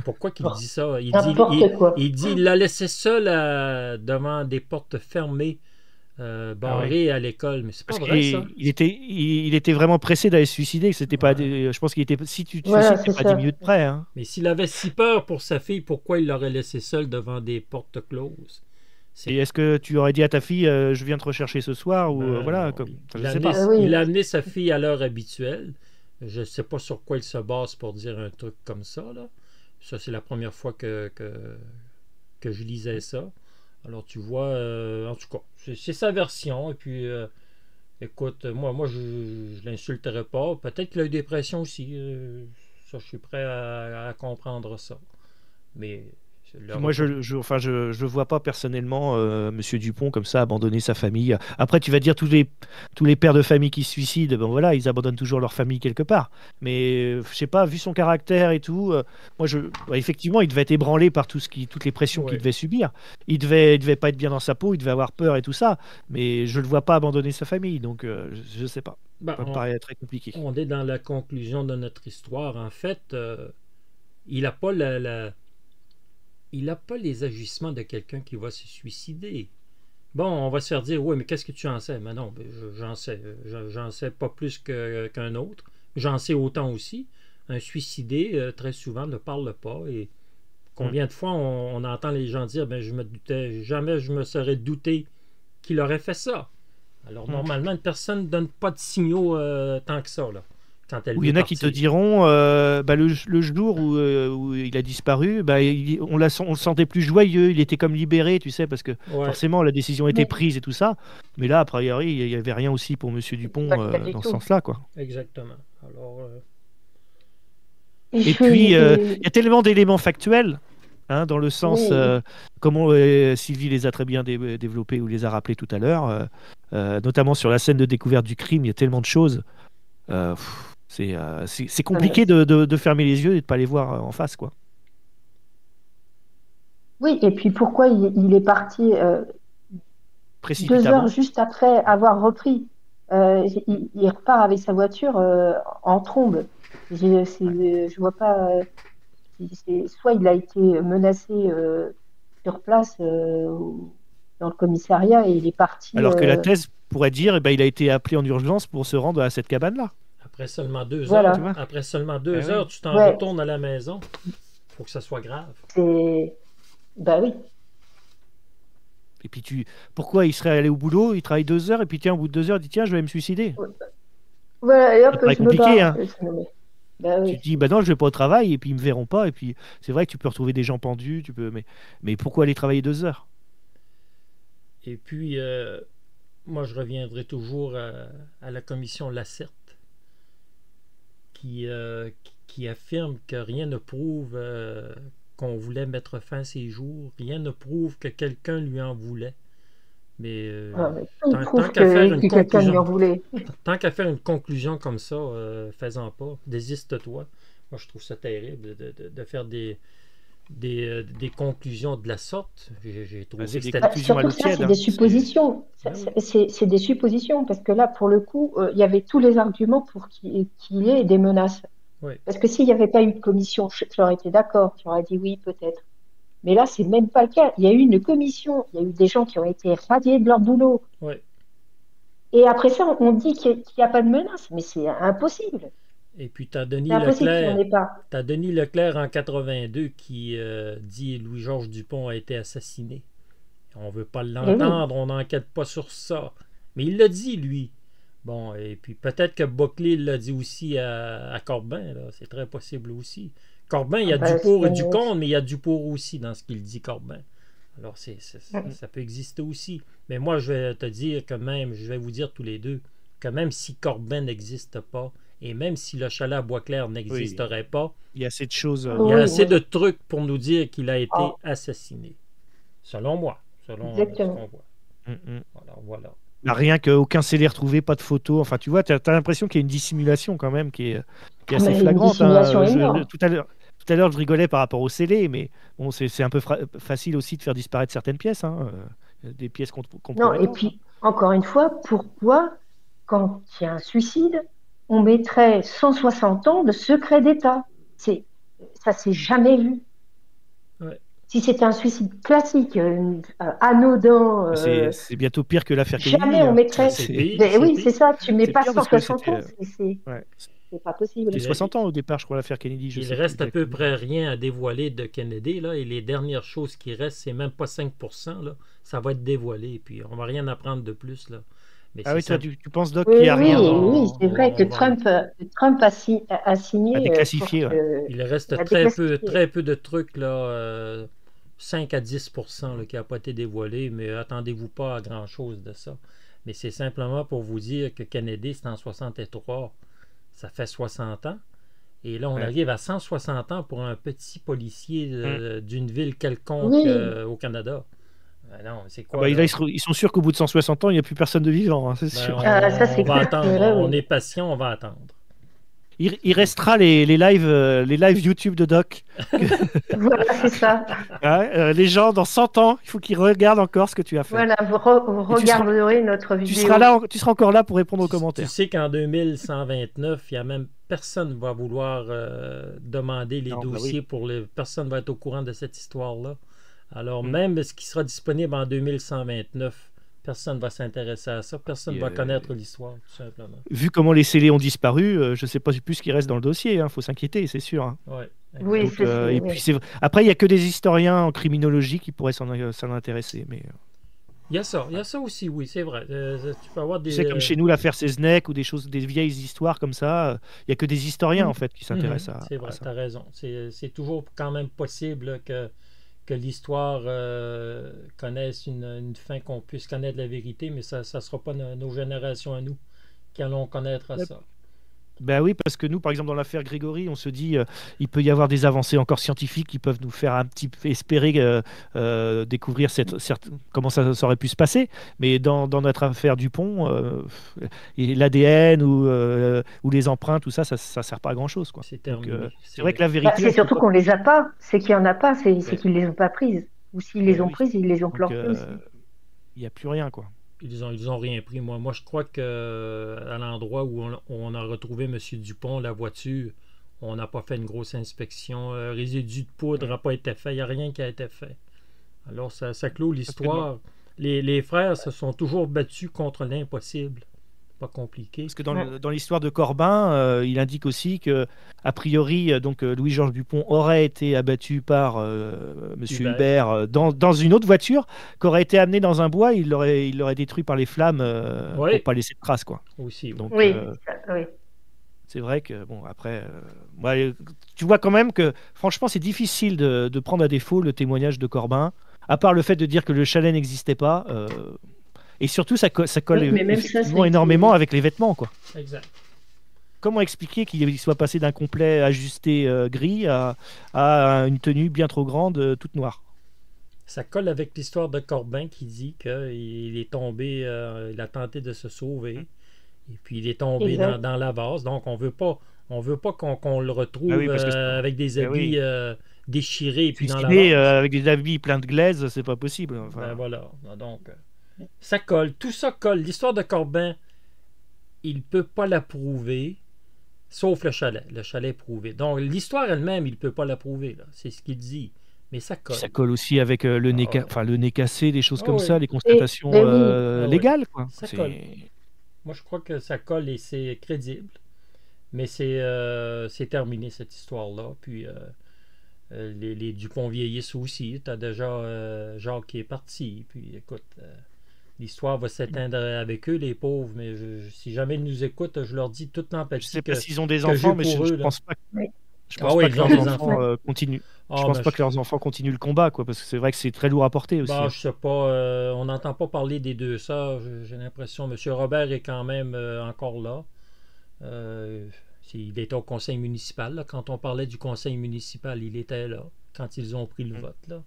Pourquoi qu'il dit ça? Il dit il l'a laissé seule devant des portes fermées, barrées à l'école. Mais c'est pas vrai, ça. Il était vraiment pressé d'aller se suicider. C'était pas je pense qu'il était. Si tu te suicides, c'est pas 10 minutes près. Hein. Mais s'il avait si peur pour sa fille, pourquoi il l'aurait laissée seule devant des portes closes? Et est-ce que tu aurais dit à ta fille, je viens te rechercher ce soir, ou voilà, non, comme je sais pas. Il a amené sa fille à l'heure habituelle. Je ne sais pas sur quoi il se base pour dire un truc comme ça. Là. Ça, c'est la première fois que je lisais ça. Alors, tu vois, en tout cas, c'est sa version. Et puis, écoute, moi je l'insulterai pas. Peut-être qu'il a eu des pressions aussi. Ça, je suis prêt à comprendre ça. Mais... Moi, je vois pas personnellement Monsieur Dupont comme ça abandonner sa famille. Après, tu vas dire tous les pères de famille qui se suicident, ben voilà, ils abandonnent toujours leur famille quelque part. Mais je sais pas, vu son caractère et tout, effectivement, il devait être ébranlé par toutes les pressions qu'il devait subir. Il devait pas être bien dans sa peau, il devait avoir peur et tout ça. Mais je le vois pas abandonner sa famille, donc je sais pas. Ça me paraît très compliqué. On est dans la conclusion de notre histoire. En fait, il n'a pas il n'a pas les agissements de quelqu'un qui va se suicider. Bon, on va se faire dire, oui, mais qu'est-ce que tu en sais? Mais non, j'en sais pas plus qu'un autre. J'en sais autant aussi. Un suicidé, très souvent, ne parle pas. Et combien de fois on entend les gens dire, ben, jamais je me serais douté qu'il aurait fait ça. Alors, normalement, une personne ne donne pas de signaux tant que ça, là. Il y en a qui te diront le jour où il a disparu, on le sentait plus joyeux, il était comme libéré, tu sais, parce que forcément la décision était prise et tout ça. Mais là, a priori, il n'y avait rien aussi pour Monsieur Dupont dans ce sens-là, quoi. Exactement. Alors, et puis, il y a tellement d'éléments factuels hein, dans le sens, Oui, comment Sylvie les a très bien développés ou les a rappelés tout à l'heure, notamment sur la scène de découverte du crime, il y a tellement de choses. C'est ça me- compliqué de fermer les yeux et de pas les voir en face, quoi. oui. Et puis pourquoi il est parti 2 heures Précipitamment. juste après avoir repris? Il repart avec sa voiture en trombe. Ouais. Je vois pas. Soit il a été menacé sur place ou dans le commissariat et il est parti. Alors que la thèse pourrait dire, eh ben, il a été appelé en urgence pour se rendre à cette cabane-là. Après seulement 2 heures, Tu Voilà. vois? après seulement Eh deux oui. heures, tu t'en Ouais. retournes à la maison. Faut que ça soit grave. Bah oui. Et puis pourquoi il serait allé au boulot, il travaille 2 heures, et puis tiens, au bout de 2 heures, il dit tiens, je vais me suicider. Voilà. Et Ça hop, paraît je me compliqué, barre. hein. Non, mais- Bah Tu oui. te dis, bah non, je vais pas au travail, et puis ils me verront pas, et puis c'est vrai que tu peux retrouver des gens pendus, mais pourquoi aller travailler 2 heures? Et puis, moi, je reviendrai toujours à la commission Lacerte qui affirme que rien ne prouve qu'on voulait mettre fin à ses jours. Rien ne prouve que quelqu'un lui en voulait. Mais Mais tout tant prouve qu'à faire que une quelqu'un lui en conclusion, voulait. tant qu'à faire une conclusion comme ça, fais-en pas. Désiste-toi. Moi, je trouve ça terrible de faire des conclusions de la sorte. J'ai trouvé C'est que des c'était. conclusions à Surtout l'eau que ça, tiède, c'est des hein. suppositions. Ben oui. C'est des suppositions, parce que là, pour le coup, il y avait tous les arguments pour qu'il y ait des menaces. Oui, Parce que s'il n'y avait pas eu de commission, j'aurais été d'accord, j'aurais dit oui, peut-être. Mais là, c'est même pas le cas. Il y a eu une commission, il y a eu des gens qui ont été radiés de leur boulot. oui. Et après ça, on dit qu'il n'y a pas de menace. Mais c'est impossible. Et puis, tu as C'est Denis impossible qu'il n'y en Leclerc. ait pas. T'as Denis Leclerc en 82 qui dit Louis-Georges Dupont a été assassiné. On veut pas Et oui, l'entendre, on n'enquête pas sur ça. Mais il l'a dit, lui. Bon, et puis peut-être que Buckley l'a dit aussi à Corbin, là. C'est très possible aussi. Corbin, il y ah a du bah, pour et du contre, mais il y a du pour aussi dans ce qu'il dit, Corbin. Alors, ouais. ça peut exister aussi. Mais moi, je vais te dire que même, je vais vous dire tous les deux, que même si Corbin n'existe pas, et même si le chalet à Boisclair Oui, n'existerait pas, il y a cette chose. il y a Oui, assez oui. de trucs pour nous dire qu'il a été Ah, assassiné. Selon moi, selon ce exactement. qu'on voit. Voilà, voilà. Bah, rien qu'aucun scellé retrouvé, pas de photos. Enfin, tu vois, tu as l'impression qu'il y a une dissimulation quand même qui est Ah, assez mais une flagrante, dissimulation hein. énorme. Tout à l'heure, je rigolais par rapport au scellé, mais bon, c'est un peu facile aussi de faire disparaître certaines pièces, hein, des pièces Non, et compromettantes, hein. puis, encore une fois, pourquoi, quand il y a un suicide, on mettrait 160 ans de secret d'État? C'est, ça s'est jamais vu. Ouais. Si c'était un suicide classique, anodin, C'est bientôt pire que l'affaire jamais Kennedy, on hein. Ah, mettrait. c'est C'est pire, Ben c'est oui, pire. c'est ça, tu mets c'est pas pire parce que 160 c'était ans, ouais, c'est pas possible. c'était Il, 60 ans au départ, je crois, l'affaire Kennedy, je il sais plus reste à peu exactement. près rien à dévoiler de Kennedy, là, et les dernières choses qui restent, c'est même pas 5%, là. Ça va être dévoilé, puis on va rien apprendre de plus, là. Mais Ah c'est oui, toi, simple. tu penses, Doc, qu'il Oui, n'y a rien oui, dans c'est vrai que On va, Trump a à signé pour déclassifier, ouais. que, il reste à déclassifier. très peu de trucs, là, 5 à 10% là, qui n'a pas été dévoilé, mais attendez-vous pas à grand-chose de ça. Mais c'est simplement pour vous dire que Kennedy, c'est en 63, ça fait 60 ans. Et là, on Ouais. arrive à 160 ans pour un petit policier d'une ville quelconque Oui, au Canada. Non, c'est Ah quoi bah, là, là? ils sont sûrs qu'au bout de 160 ans, il n'y a plus personne de vivant, hein, c'est Ben, sûr. ça on c'est va clair, c'est attendre, vrai, on oui. est patient, on va attendre. Il restera les lives YouTube de Doc. Voilà, c'est ça. Hein, les gens, dans 100 ans, il faut qu'ils regardent encore ce que tu as fait. Voilà, vous Et regarderez notre tu seras vidéo. là, tu seras encore là pour répondre aux Tu commentaires. sais qu'en 2129, il y a même personne va vouloir demander les Non, bah dossiers oui. pour les. Personne va être au courant de cette histoire-là. Alors, Mm. même ce qui sera disponible en 2129, personne ne va s'intéresser à ça. Personne ne Et, va connaître l'histoire, tout simplement. vu comment les scellés ont disparu, je ne sais pas plus ce qui reste dans le dossier. Il faut s'inquiéter, c'est sûr, hein. Oui, Oui, exact. Donc, et puis après, il n'y a que des historiens en criminologie qui pourraient s'en intéresser. Mais Il y a ça aussi, oui, c'est vrai. Tu peux avoir tu sais, comme des. chez nous, l'affaire Seznec ou des vieilles histoires comme ça, il n'y a que des historiens en fait qui s'intéressent C'est à vrai, tu ça. as raison. C'est toujours quand même possible là, que l'histoire connaisse une fin, qu'on puisse connaître la vérité, mais ça ne sera pas nos générations à nous qui allons connaître Yep. ça. Ben oui, parce que nous, par exemple, dans l'affaire Grégory, on se dit il peut y avoir des avancées encore scientifiques qui peuvent nous faire un petit peu espérer découvrir comment ça aurait pu se passer. Mais dans notre affaire Dupont, et l'ADN ou les empreintes, tout ça, ça sert pas à grand-chose, quoi. C'est Donc, terminé. c'est vrai que la Bah, vérité, c'est elle peut surtout pas. qu'on les a pas. C'est qu'il y en a pas. C'est Ouais. qu'ils les ont pas prises. Ou s'ils les Ben ont oui. prises, ils les ont Donc, planquées aussi. il n'y a plus rien, quoi. Ils ont rien pris. Moi, je crois que à l'endroit où on a retrouvé M. Dupont, la voiture, on n'a pas fait une grosse inspection. Résidu de poudre n'a pas été fait. Il n'y a rien qui a été fait. Alors, ça clôt l'histoire. Les frères se sont toujours battus contre l'impossible. Pas compliqué. Parce que Ouais. dans l'histoire de Corbin, il indique aussi que, a priori, Louis-Georges Dupont aurait été abattu par Monsieur Hubert. Hubert dans une autre voiture, qui aurait été amenée dans un bois. Il l'aurait détruit par les flammes Oui. pour pas laisser de traces, quoi. Aussi, oui. Donc, Oui, oui. c'est vrai que, bon, après, ouais, tu vois quand même que, franchement, c'est difficile de prendre à défaut le témoignage de Corbin, à part le fait de dire que le chalet n'existait pas. Et surtout, ça colle Oui, mais même ça, effectivement ça a été- énormément avec les vêtements, quoi. Exact. Comment expliquer qu'il soit passé d'un complet ajusté gris à une tenue bien trop grande, toute noire? Ça colle avec l'histoire de Corbin qui dit qu'il est tombé, il a tenté de se sauver, et puis il est tombé Exact. dans la vase. Donc on veut pas qu'on le retrouve Ah oui, parce que avec des eh oui. habits déchirés et puis dans la Suicidé vase. avec des habits pleins de glaise, c'est pas possible. Enfin, Ben voilà. Donc ça colle, tout ça colle. L'histoire de Corbin, il peut pas la prouver, sauf le chalet. Le chalet est prouvé. Donc l'histoire elle-même, il peut pas la prouver. Là. C'est ce qu'il dit. Mais ça puis colle. ça colle aussi avec le nez, Ah ouais. enfin, le nez cassé, des choses Ah comme oui. ça, les constatations ben oui. Ah ouais. légales, quoi. Ça C'est- colle. Moi, je crois que ça colle et c'est crédible. Mais c'est terminé, cette histoire-là. Puis, les Dupont vieillissent aussi. Tu as déjà Jacques qui est parti. Puis, écoute, l'histoire va s'éteindre avec eux, les pauvres. Mais si jamais ils nous écoutent, je leur dis toute Je l'empathie sais pas que, s'ils ont des que enfants, j'ai mais pour je eux. Là. pense pas. Oui. Je Ah pense oui, pas que ils ont leurs des enfants enfants. continuent. Ah, Je pense mais pas que leurs enfants continuent le combat, quoi, parce que c'est vrai que c'est très lourd à porter aussi. bah, je sais pas, on n'entend pas parler des deux sœurs. J'ai l'impression. M. Robert est quand même encore là. Euh, il était au conseil municipal. Là. Quand on parlait du conseil municipal, il était là. Quand ils ont pris le vote. Là.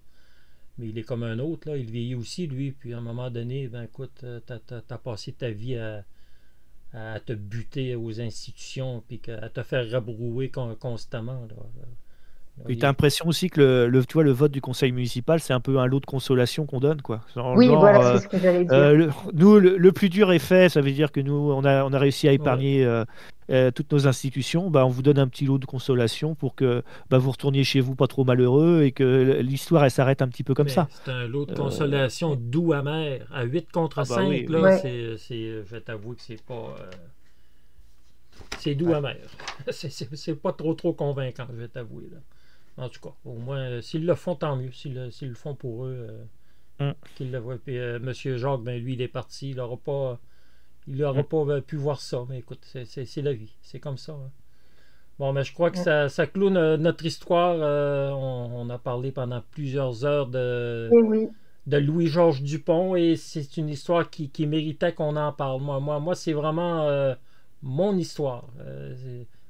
Mais il est comme un autre. Là. Il vieillit aussi, lui. Puis à un moment donné, ben écoute, t'as passé ta vie à te buter aux institutions puis à te faire rabrouer constamment. Là. Et t'as l'impression aussi que tu vois, le vote du conseil municipal, c'est un peu un lot de consolation qu'on donne, quoi. Oui, voilà, c'est ce que j'allais dire. Nous, le plus dur est fait, ça veut dire que nous, on a réussi à épargner toutes nos institutions. Bah, on vous donne un petit lot de consolation pour que vous retourniez chez vous pas trop malheureux et que l'histoire, elle s'arrête un petit peu comme Mais ça. c'est un lot de consolation doux amer. À 8 contre 5, oui, là, Ouais. je vais t'avouer que c'est pas. C'est doux amer. C'est pas trop convaincant, je vais t'avouer. Là. En tout cas, au moins, s'ils le font, tant mieux. S'ils le font pour eux, qu'ils le voient. Puis M. Jacques, ben, lui, il est parti. Il n'aura pas pu voir ça. Mais écoute, c'est la vie. C'est comme ça. Hein. Bon, mais je crois que ça clôt notre histoire. On a parlé pendant plusieurs heures Eh oui. de Louis-Georges Dupont et c'est une histoire qui méritait qu'on en parle. Moi c'est vraiment mon histoire.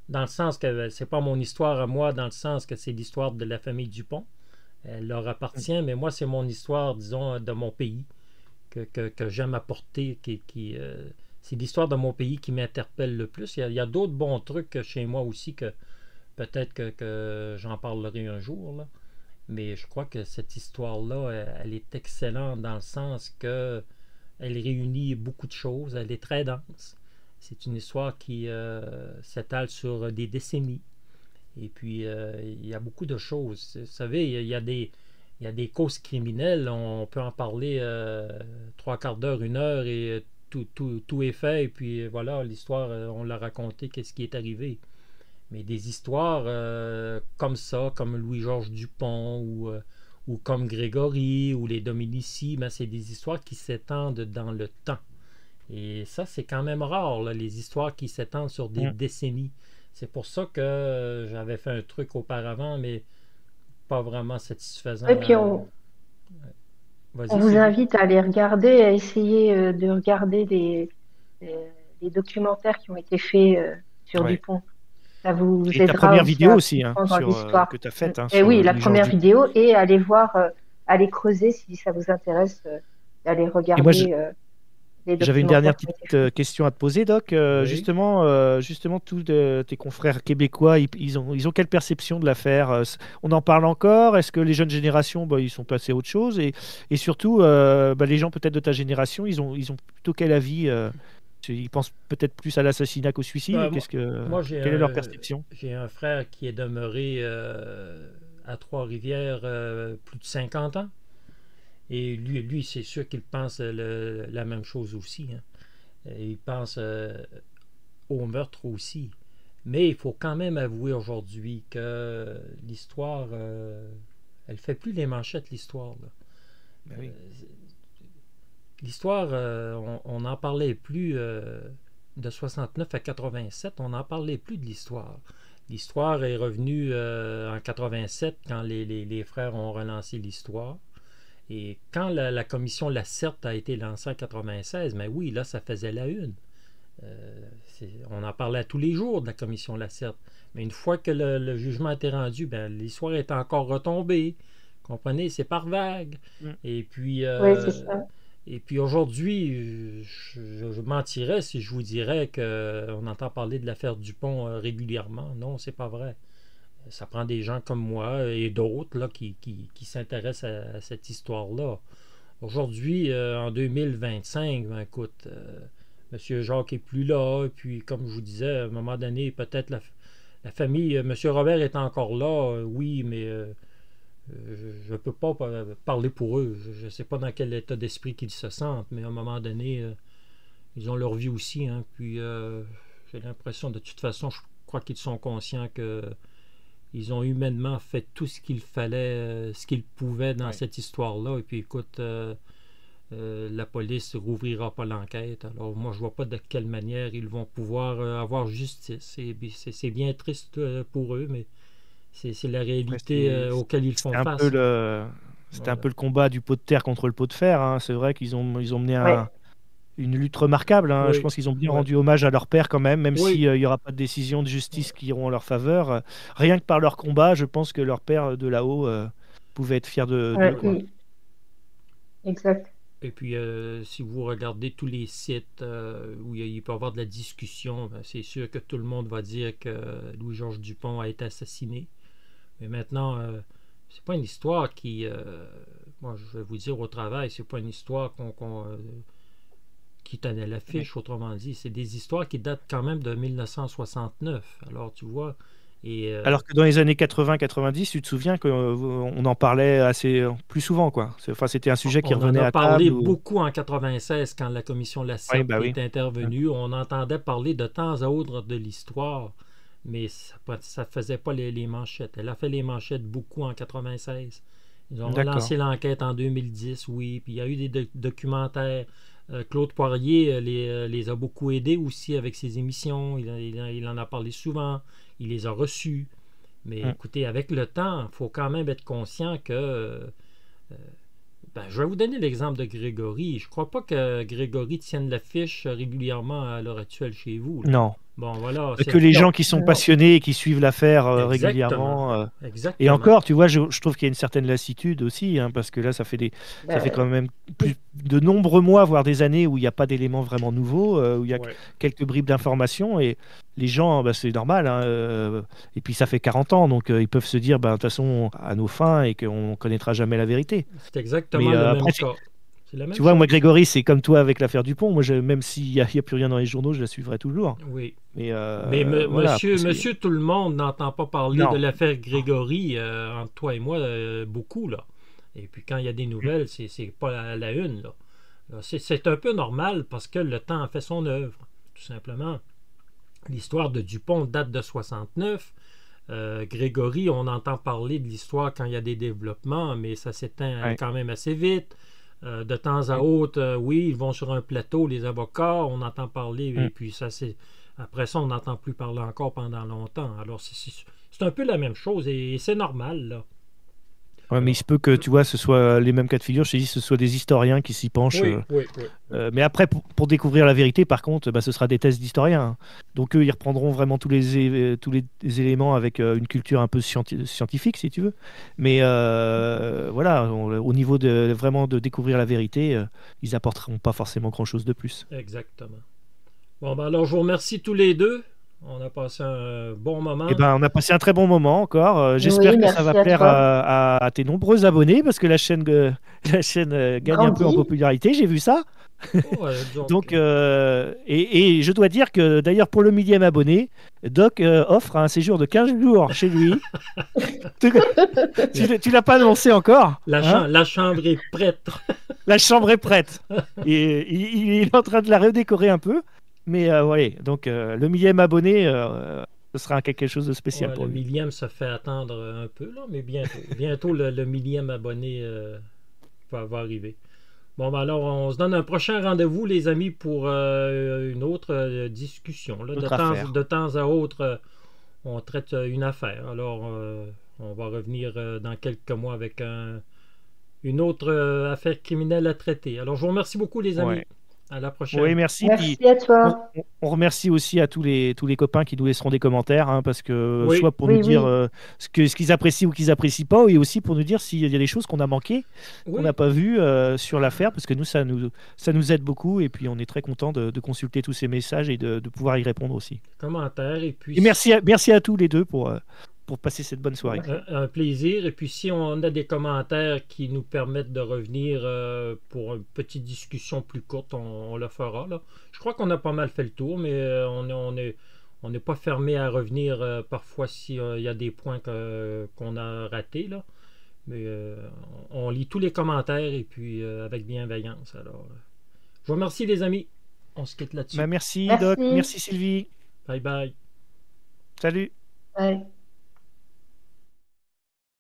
Dans le sens que c'est pas mon histoire à moi, dans le sens que c'est l'histoire de la famille Dupont. Elle leur appartient, mais moi, c'est mon histoire, disons, de mon pays que j'aime apporter. C'est l'histoire de mon pays qui m'interpelle le plus. Il y a d'autres bons trucs chez moi aussi que peut-être que j'en parlerai un jour. Là. Mais je crois que cette histoire-là, elle est excellente dans le sens que elle réunit beaucoup de choses. Elle est très dense. C'est une histoire qui s'étale sur des décennies. Et puis, il y a beaucoup de choses. Vous savez, il y a des causes criminelles. On peut en parler 3/4 d'heure, 1 heure, et tout est fait. Et puis, voilà, l'histoire, on l'a raconté, qu'est-ce qui est arrivé. Mais des histoires comme ça, comme Louis-Georges Dupont ou comme Grégory ou les Dominici, ben, c'est des histoires qui s'étendent dans le temps. Et ça, c'est quand même rare, là, les histoires qui s'étendent sur des décennies. C'est pour ça que j'avais fait un truc auparavant, mais pas vraiment satisfaisant. Et puis on vous invite à aller regarder, à essayer de regarder des documentaires qui ont été faits sur Ouais. Dupont. Ça vous Et ta aidera première aussi vidéo à aussi, hein, comprendre l'histoire. que tu as faite, hein, Et sur oui, la les Georges première Dupont. vidéo, et aller voir, aller creuser si ça vous intéresse, d'aller Et moi, regarder les j'avais une dernière documentaires qui ont été petite faits. question à te poser, Doc. Oui. Justement, tous tes confrères québécois, ils ont quelle perception de l'affaire? On en parle encore? Est-ce que les jeunes générations, bah, ils sont passés à autre chose? Et surtout, bah, les gens peut-être de ta génération, ils ont plutôt quel avis? Ils pensent peut-être plus à l'assassinat qu'au suicide? Ben, moi, Quelle est leur perception? j'ai un frère qui est demeuré à Trois-Rivières plus de 50 ans. Et lui c'est sûr qu'il pense la même chose aussi, hein. Et il pense au meurtre aussi. Mais il faut quand même avouer aujourd'hui que l'histoire, elle fait plus les manchettes, l'histoire, là. Ben oui. L'histoire, on n'en parlait plus de 69 à 87, on n'en parlait plus de l'histoire. L'histoire est revenue en 87 quand les frères ont relancé l'histoire. Et quand la commission Lacerte a été lancée en 96, mais oui, là, ça faisait la une. On en parlait tous les jours de la commission Lacerte. Mais une fois que le jugement a été rendu, ben, l'histoire est encore retombée. Comprenez, c'est par vague. Et puis, Oui, c'est ça. et puis aujourd'hui, je mentirais si je vous dirais qu'on entend parler de l'affaire Dupont régulièrement. Non, c'est pas vrai. Ça prend des gens comme moi et d'autres là, qui s'intéressent à cette histoire-là. Aujourd'hui, en 2025, ben, écoute, M. Jacques est plus là, et puis comme je vous disais, à un moment donné, peut-être la famille, M. Robert est encore là, oui, mais je ne peux pas parler pour eux. Je ne sais pas dans quel état d'esprit qu'ils se sentent, mais à un moment donné, ils ont leur vie aussi, hein, puis j'ai l'impression, de toute façon, je crois qu'ils sont conscients que ils ont humainement fait tout ce qu'il fallait, ce qu'ils pouvaient dans cette histoire-là. Et puis, écoute, la police ne rouvrira pas l'enquête. Alors, moi, je ne vois pas de quelle manière ils vont pouvoir avoir justice. C'est bien triste pour eux, mais c'est la réalité auquel ils font face. C'était un peu le combat du pot de terre contre le pot de fer, hein. C'est vrai qu'ils ont mené Ouais. une lutte remarquable, hein. Oui. Je pense qu'ils ont bien Ouais. rendu hommage à leur père quand même Oui. s'il n'y aura pas de décision de justice qui iront en leur faveur. Rien que par leur combat, je pense que leur père de là-haut pouvait être fier d'eux, quoi. Exact. Et puis, si vous regardez tous les sites où il peut y avoir de la discussion, ben, c'est sûr que tout le monde va dire que Louis-Georges Dupont a été assassiné. Mais maintenant, c'est pas une histoire qui... moi, je vais vous dire au travail, c'est pas une histoire qui tenait l'affiche, autrement dit. C'est des histoires qui datent quand même de 1969. Alors, tu vois... Alors que dans les années 80-90, tu te souviens qu'on en parlait plus souvent, quoi. C'était un sujet qui revenait à table. On en a parlé beaucoup en 96 quand la commission Lacerte est intervenue. On entendait parler de temps à autre de l'histoire, mais ça ne faisait pas les manchettes. Elle a fait les manchettes beaucoup en 96. Ils ont relancé l'enquête en 2010, oui. Puis il y a eu des documentaires. Claude Poirier les a beaucoup aidés aussi avec ses émissions. Il en a parlé souvent. Il les a reçus. Mais écoutez, avec le temps, il faut quand même être conscient que... je vais vous donner l'exemple de Grégory. Je ne crois pas que Grégory tienne l'affiche régulièrement à l'heure actuelle chez vous, là. Non. Bon, voilà. Que les gens qui sont passionnés et qui suivent l'affaire régulièrement. Exactement. Et encore, tu vois, je trouve qu'il y a une certaine lassitude aussi, hein, parce que là, ça fait quand même de nombreux mois, voire des années où il n'y a pas d'éléments vraiment nouveaux, où il y a quelques bribes d'informations, et les gens, c'est normal, hein, et puis ça fait 40 ans, donc ils peuvent se dire, de toute façon, à nos fins, et qu'on ne connaîtra jamais la vérité. C'est exactement le même cas. Tu vois, moi, Grégory, c'est comme toi avec l'affaire Dupont. Moi, même s'il n'y a plus rien dans les journaux, je la suivrai toujours. Oui. Mais voilà, monsieur tout le monde n'entend pas parler de l'affaire Grégory, entre toi et moi, beaucoup, là. Et puis quand il y a des nouvelles, c'est pas la une, là. C'est un peu normal parce que le temps a fait son œuvre, tout simplement. L'histoire de Dupont date de 69. Grégory, on entend parler de l'histoire quand il y a des développements, mais ça s'éteint quand même assez vite. De temps à autre, oui, ils vont sur un plateau, les avocats, on entend parler, et puis après ça, on n'entend plus parler encore pendant longtemps. Alors, c'est un peu la même chose, et c'est normal, là. Ouais, mais il Alors, se peut que, tu vois, ce soit les mêmes cas de figure, je te dis, ce soit des historiens qui s'y penchent. oui, oui, oui, oui. Mais après, pour découvrir la vérité, par contre, bah, ce sera des thèses d'historiens, hein. Donc eux, ils reprendront vraiment tous les éléments avec une culture un peu scientifique, si tu veux. Mais voilà, au niveau de vraiment de découvrir la vérité, ils apporteront pas forcément grand-chose de plus. Exactement. Bon, ben alors, je vous remercie tous les deux. On a passé un bon Eh moment. ben, on a passé un très bon moment encore. Oui, J'espère que ça va merci à plaire toi. à tes nombreux abonnés parce que la chaîne gagne un peu en Grandi. popularité. J'ai vu ça. Oh, donc, Donc, et je dois dire que d'ailleurs, pour le millième abonné, Doc offre un séjour de 15 jours chez lui. Tu tu l'as pas annoncé encore, hein? la chambre est prête. La chambre est prête. Et il est en train de la redécorer un peu. Mais ouais, donc le millième abonné, ce sera quelque chose de spécial Ouais, pour le lui. millième se fait attendre un peu, là, mais bientôt. Bientôt, le millième abonné va arriver. Bon, ben alors, on se donne un prochain rendez-vous, les amis, pour une autre discussion. Là. Notre affaire. De temps à autre, on traite une affaire. Alors, on va revenir dans quelques mois avec une autre affaire criminelle à traiter. Alors, je vous remercie beaucoup, les amis. Ouais. À la Oui, prochaine. merci. Puis Merci à on, toi. on remercie aussi à tous les copains qui nous laisseront des commentaires, hein, parce que Oui, soit pour nous Oui, dire oui. ce qu'ils apprécient ou qu'ils apprécient pas, et aussi pour nous dire s'il y a des choses qu'on a manquées, qu'on n'a oui, pas vues sur l'affaire, parce que nous, ça nous aide beaucoup, et puis on est très content de consulter tous ces messages et de pouvoir y répondre aussi. commentaires. Et Et puis, merci à tous les deux pour passer cette bonne soirée. un plaisir. Et puis, si on a des commentaires qui nous permettent de revenir pour une petite discussion plus courte, on le fera. Là. Je crois qu'on a pas mal fait le tour, mais on n'est pas fermé à revenir parfois s'il y a des points qu'on a ratés. Là. Mais on lit tous les commentaires et puis avec bienveillance. Alors, je vous remercie, les amis. On se quitte Bah, là-dessus. merci Doc, Merci. merci Sylvie, Bye bye. salut. Ouais.